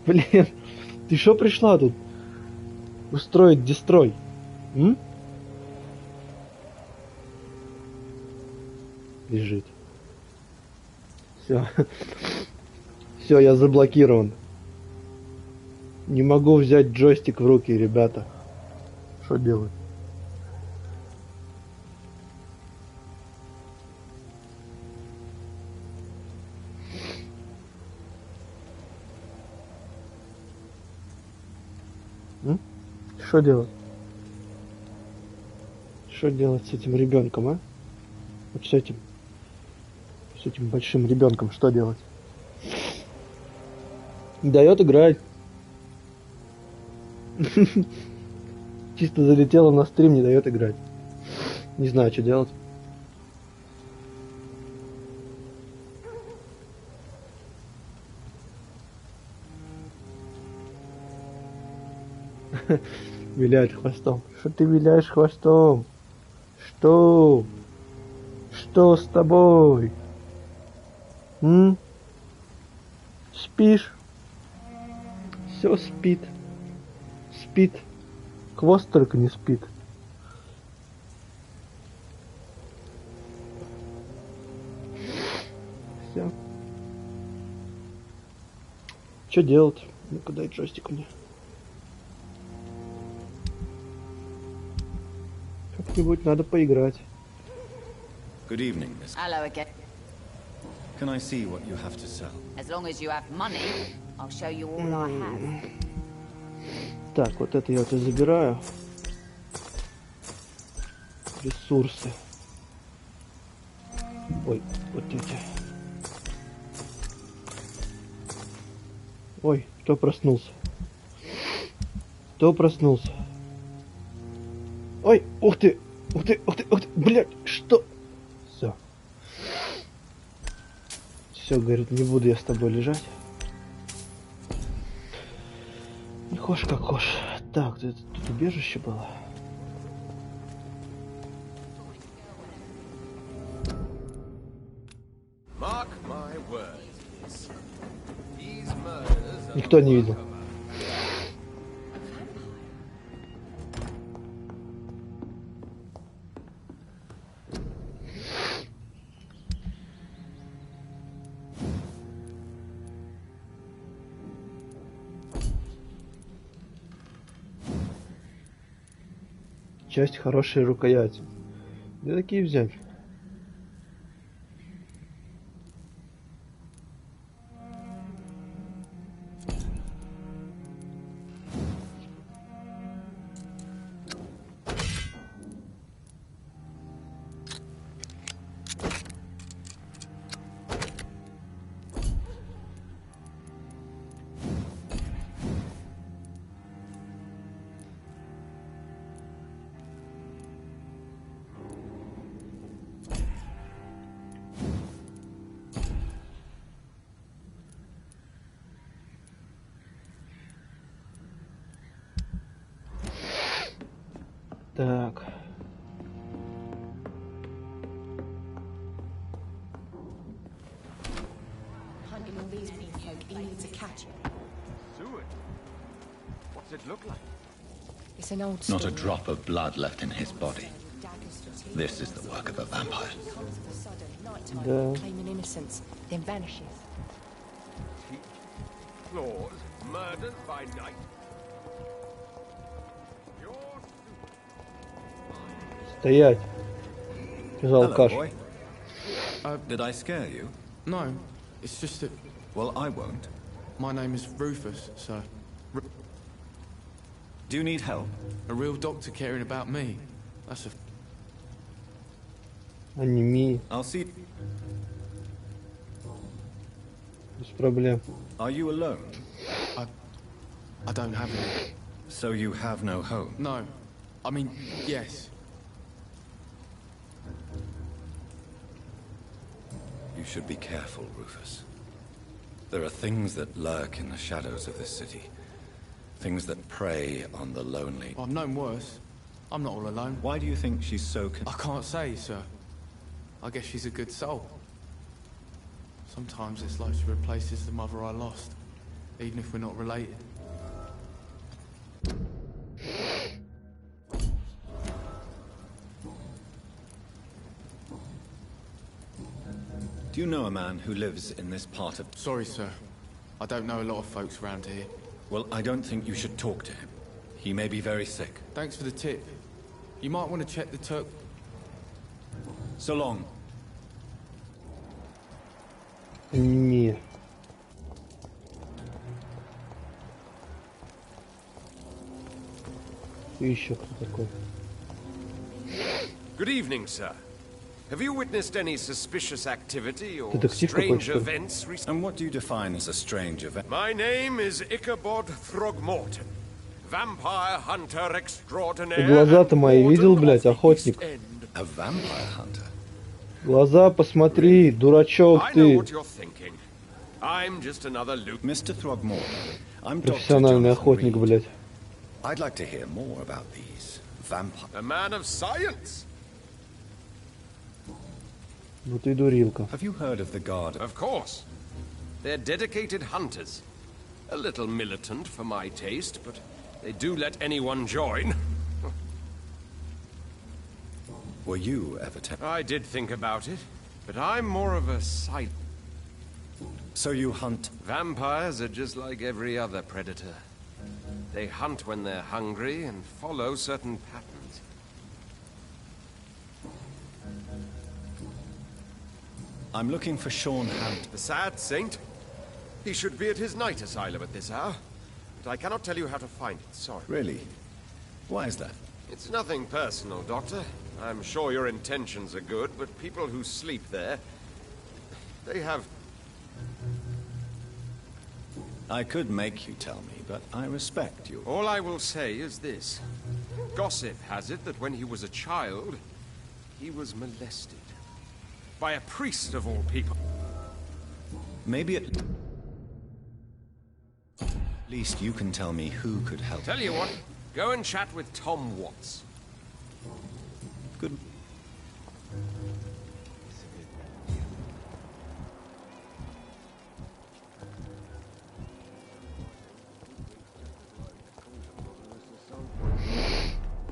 Блин, ты шо пришла тут? Устроить дестрой? Лежит. Все. Все, я заблокирован. Не могу взять джойстик в руки, ребята. Что делать? Что делать? Что делать с этим ребенком, а? Вот с этим. С этим большим ребенком что делать? Дает играть. Чисто залетела на стрим, не дает играть. Не знаю, что делать. Виляет хвостом. Что ты виляешь хвостом? Что? Что с тобой? Спишь? Все спит. Спит. Хвост только не спит. Все. Что делать? Ну-ка дай джойстик мне. Как-нибудь надо поиграть. Good evening, Miss. Hello again. Can I see what you have to sell? As long as you have money, I'll show you all I have. Так, вот это я вот и забираю. Ресурсы. Ой, вот эти. Ой, кто проснулся? Кто проснулся? Ой, ух ты, ух ты, ух ты, ух ты, блядь, что? Все. Все, говорит, не буду я с тобой лежать. Не хошь как хошь. Так, тут убежище было. Никто не видел. Часть хорошей рукояти. Где такие взять? Так. Hunting all these folk, he needs a catch. Seward? What's it look like? It's an old Not a story. drop of blood left in his body. This is the work of a vampire. Comes of a sudden, nighttime, Да. claiming innocence, then vanishes. Claws, murders by night. Стоять. Hello, Алкаш. boy. Did I scare you? No, it's just that... Well, I won't. My name is Rufus, sir. Do you need help? A real doctor caring about me. That's a... Анемия. I'll see. Без проблем. Are you alone? I don't have any. So you have no home? No. I mean, yes. You should be careful, Rufus. There are things that lurk in the shadows of this city. Things that prey on the lonely. I've known worse. I'm not all alone. Why do you think she's so I can't say, sir. I guess she's a good soul. Sometimes it's like she replaces the mother I lost, even if we're not related. Do you know a man who lives in this part of... Sorry, sir. I don't know a lot of folks around here. Well, I don't think you should talk to him. He may be very sick. Thanks for the tip. You might want to check the Turk... So long. Анемия. И еще кто такой? Good evening, sir. Have you witnessed any suspicious activity or Детектив strange какой-то. events recently? And what do you define as a strange event? My name is Ichabod Throgmorton, vampire hunter extraordinaire. Глаза-то мои видел, блядь, охотник. A vampire hunter? Глаза посмотри, дурачок I know ты. what you're thinking. I'm just another loot. Mr. Throgmorton, I'm Dr. Профессиональный Jonathan охотник, Reed. блядь. I'd like to hear more about these vampires. A man of science. Ну ты дурилка. Have you heard of the Guard? Of course. They're dedicated hunters. A little militant for my taste, but they do let anyone join. Were you ever tempted? I did think about it, but I'm more of a side. So you hunt? Vampires are just like every other predator. They hunt when they're hungry and follow certain patterns. I'm looking for Sean Hunt. The sad saint? He should be at his night asylum at this hour. But I cannot tell you how to find it, sorry. Really? Why is that? It's nothing personal, Doctor. I'm sure your intentions are good, but people who sleep there... they have... I could make you tell me, but I respect you. All I will say is this. Gossip has it that when he was a child, he was molested. By a priest of all people. Maybe at least you can tell me who could help. Tell you what, go and chat with Tom Watts. Good.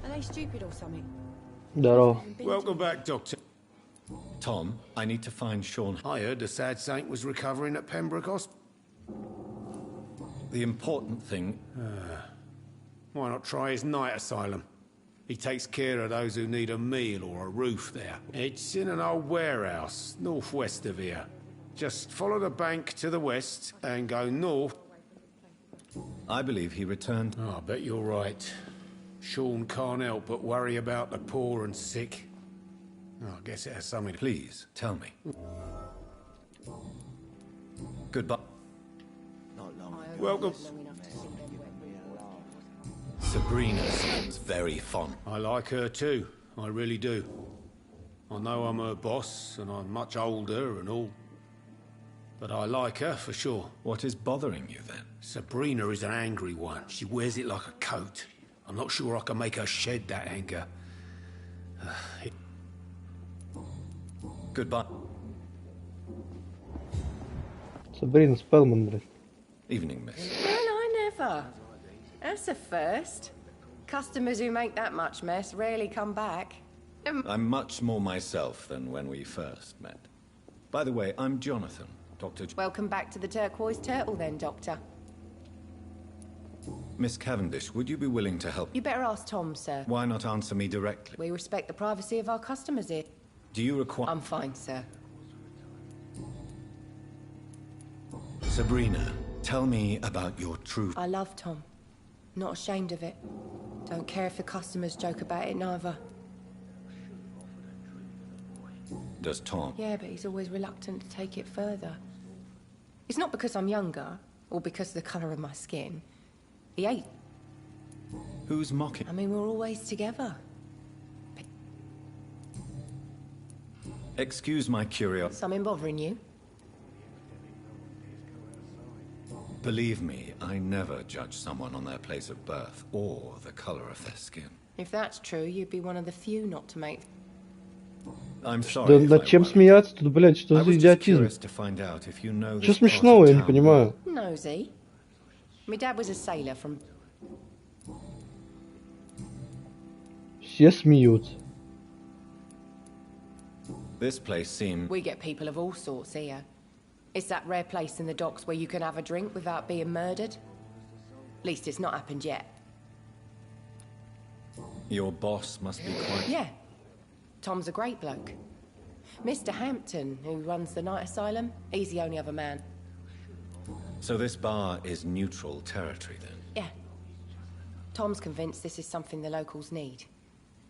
Are they stupid or something? Здорово. Welcome back, Doctor. Tom, I need to find Sean. I heard the sad saint was recovering at Pembroke Hospital. The important thing... Why not try his night asylum? He takes care of those who need a meal or a roof there. It's in an old warehouse, northwest of here. Just follow the bank to the west and go north. I believe he returned. Oh, I bet you're right. Sean can't help but worry about the poor and sick. Oh, I guess it has something to... Please, tell me. Goodbye. Welcome. Sabrina seems very fond. I like her too. I really do. I know I'm her boss, and I'm much older and all. But I like her for sure. What is bothering you then? Sabrina is an angry one. She wears it like a coat. I'm not sure I can make her shed that anger. Goodbye. Сабрина Спелман, блядь. Evening, miss. Well, I never. That's a first. Customers who make that much mess rarely come back. I'm much more myself than when we first met. By the way, I'm Jonathan, Dr. Welcome back to the Turquoise Turtle then, Doctor. Miss Cavendish, would you be willing to help? You better ask Tom, sir. Why not answer me directly? We respect the privacy of our customers here. Do you require... I'm fine, sir. Sabrina, tell me about your truth. I love Tom. Not ashamed of it. Don't care if the customers joke about it, neither. Does Tom? Yeah, but he's always reluctant to take it further. It's not because I'm younger, or because of the colour of my skin. He ain't. Who's mocking? I mean, we're always together. Excuse my curiosity. Something bothering you? Believe me, I never judge someone on their place of birth or the color of their skin. If that's true, you'd be one of the few not to make... I'm sorry. Да над чем смеяться тут, блядь, что за идиотизм? Что смешного, я не понимаю. Nosy. My dad was a sailor from... Все смеются. This place seems... We get people of all sorts here. It's that rare place in the docks where you can have a drink without being murdered. At least it's not happened yet. Your boss must be quite... Yeah. Tom's a great bloke. Mr. Hampton, who runs the night asylum, he's the only other man. So this bar is neutral territory then? Yeah. Tom's convinced this is something the locals need.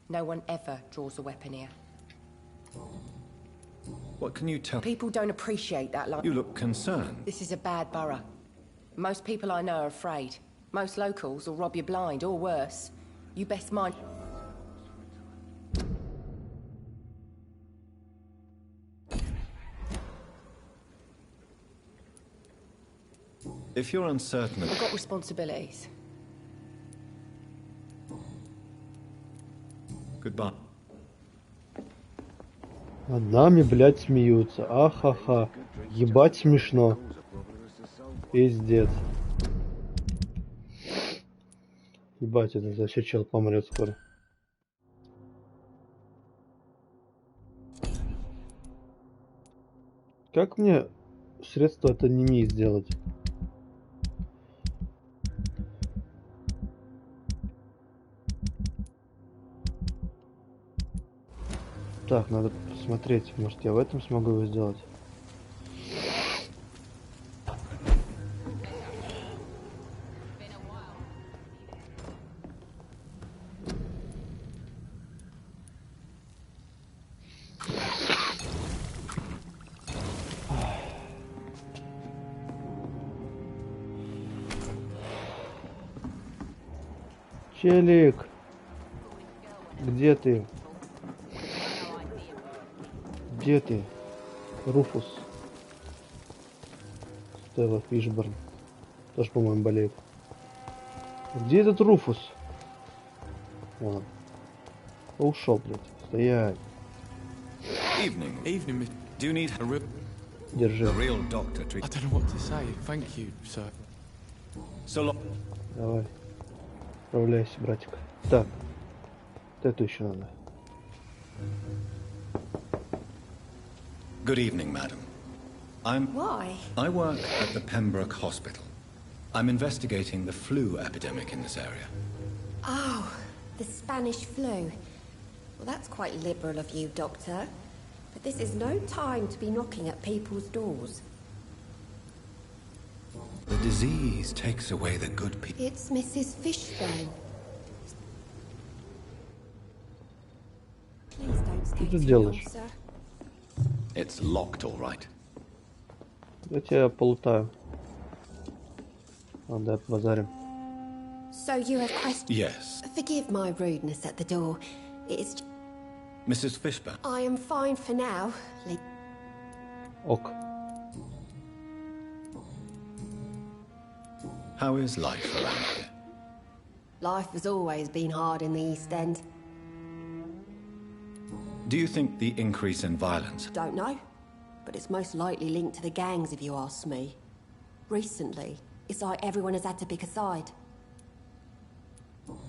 No one ever draws a weapon here. What can you tell? People don't appreciate that like... You look concerned. This is a bad borough. Most people I know are afraid. Most locals will rob you blind, or worse. You best mind... If you're uncertain... I've got responsibilities. Goodbye. Над нами, блядь, смеются. Ахаха. Ебать смешно. Пиздец. Ебать, это вообще чел помрет скоро. Как мне средство от анемии сделать? Так, надо посмотреть, может я в этом смогу его сделать. Челик, где ты? Где ты? Руфус. Стелла Фишборн. Тоже, по-моему, болеет. Где этот Руфус? Вон. Ушел, блядь. Стоять. Evening. Evening, Miss. Do you need a real... Держи. A real doctor treat... I don't know what to say. Thank you, sir. So long. Давай. Отправляйся, братик. Так. Вот эту еще надо. Good evening, madam. Why? I work at the Pembroke Hospital. I'm investigating the flu epidemic in this area. Oh, the Spanish flu. Well, that's quite liberal of you, Doctor. But this is no time to be knocking at people's doors. The disease takes away the good people. It's Mrs. Fishburne. Please don't stay Что ты too делаешь? long, sir. It's locked, all right. Я тебя полутаю. Ладно, базарим. So you have questions? Yes. Forgive my rudeness at the door. It's... Mrs. Fishburne. I am fine for now. Ок. How is life around here? Life has always been hard in the East End. Do you think the increase in violence... Don't know, but it's most likely linked to the gangs if you ask me. Recently, it's like everyone has had to pick a side.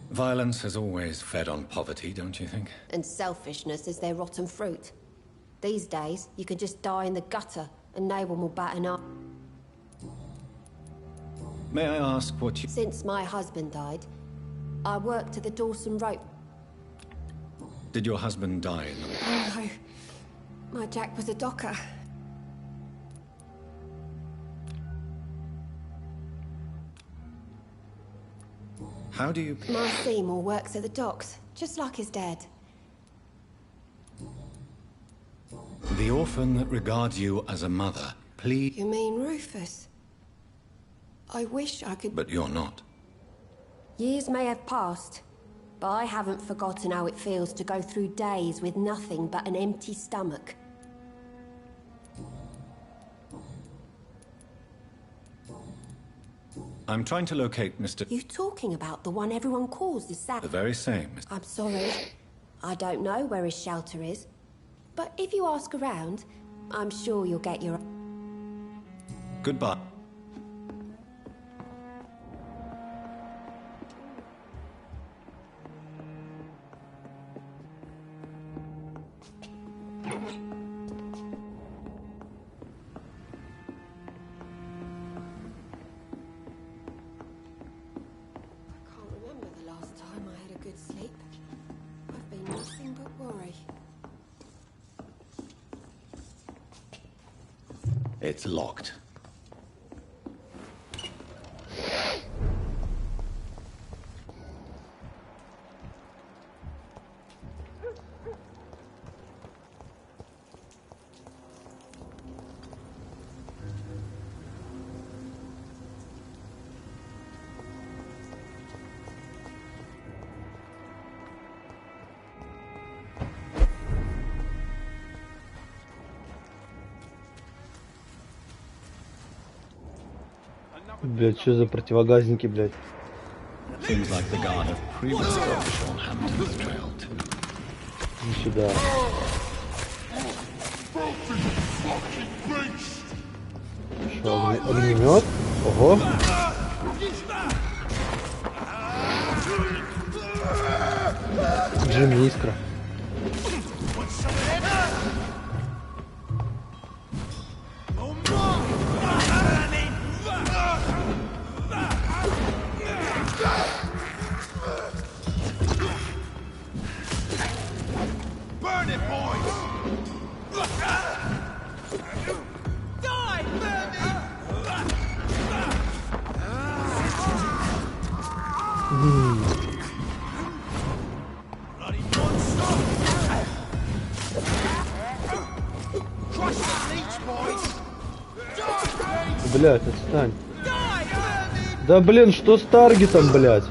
Violence has always fed on poverty, don't you think? And selfishness is their rotten fruit. These days, you can just die in the gutter and no one will bat an eye. May I ask what you... Since my husband died, I worked at the Dawson Road. Did your husband die in the... Oh no, my Jack was a docker. How do you... My Seymour works at the docks, just like his dad. The orphan that regards you as a mother, please... You mean Rufus? I wish I could... But you're not. Years may have passed, but I haven't forgotten how it feels to go through days with nothing but an empty stomach. I'm trying to locate Mr... You talking about the one everyone calls the Sap? The very same, Mr... I'm sorry. I don't know where his shelter is. But if you ask around, I'm sure you'll get your... Goodbye. It's locked. Блядь, что за противогазники, блядь? Things like the guard of previous skirmish on Hampton's trail too. Не сюда. Что, огнемет? Ого. Джимми Искра. Блять, отстань. Да блин, что с таргетом, блять?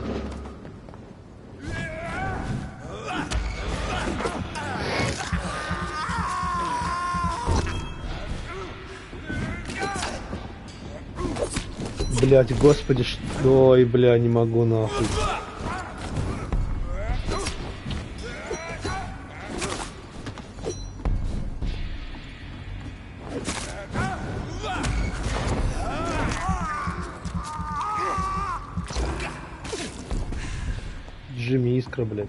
Блять, господи, что? Ой, бля, не могу нахуй. Джимми Искра, блядь.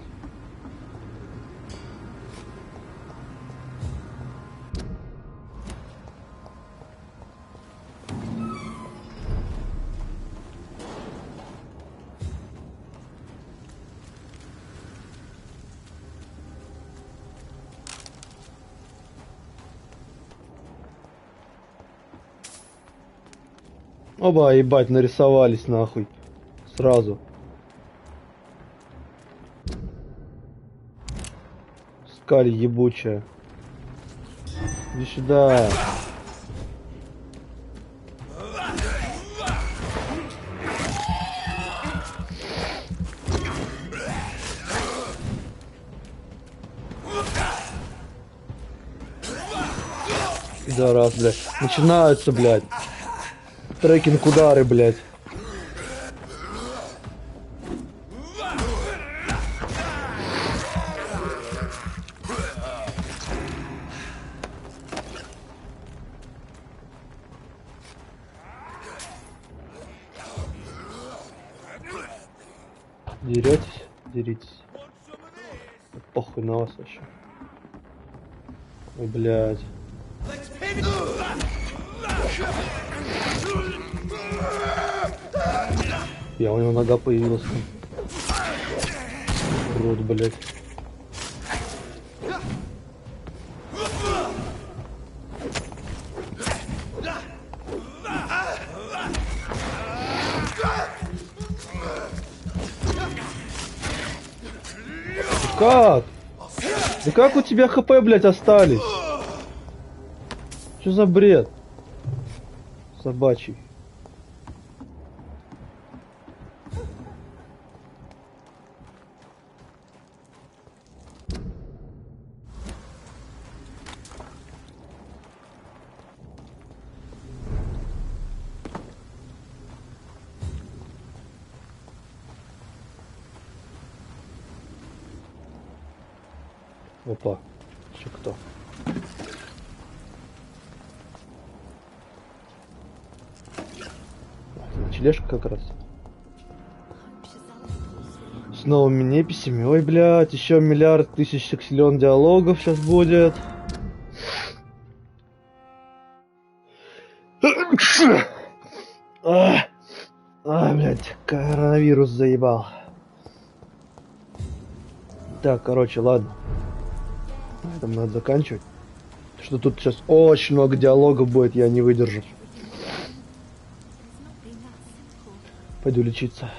Оба, ебать, нарисовались нахуй. Сразу. Скаль ебучая. Иди сюда. Да раз, блядь. Начинаются, блядь. Трекинг удары, блядь. Деретесь? Деритесь. Похуй на вас вообще. Ой, блядь. Я, у него нога появилась. Урод, блядь. Как? Да как у тебя хп, блядь, остались? Что за бред? Собачий. Опа, еще кто? Тележка как раз. С новыми неписями. Ой, блядь, еще миллиард тысяч сексиллион диалогов сейчас будет. Блядь, коронавирус заебал. Так, короче, ладно. На этом надо заканчивать. Что тут сейчас очень много диалогов будет, я не выдержу. Пойду лечиться.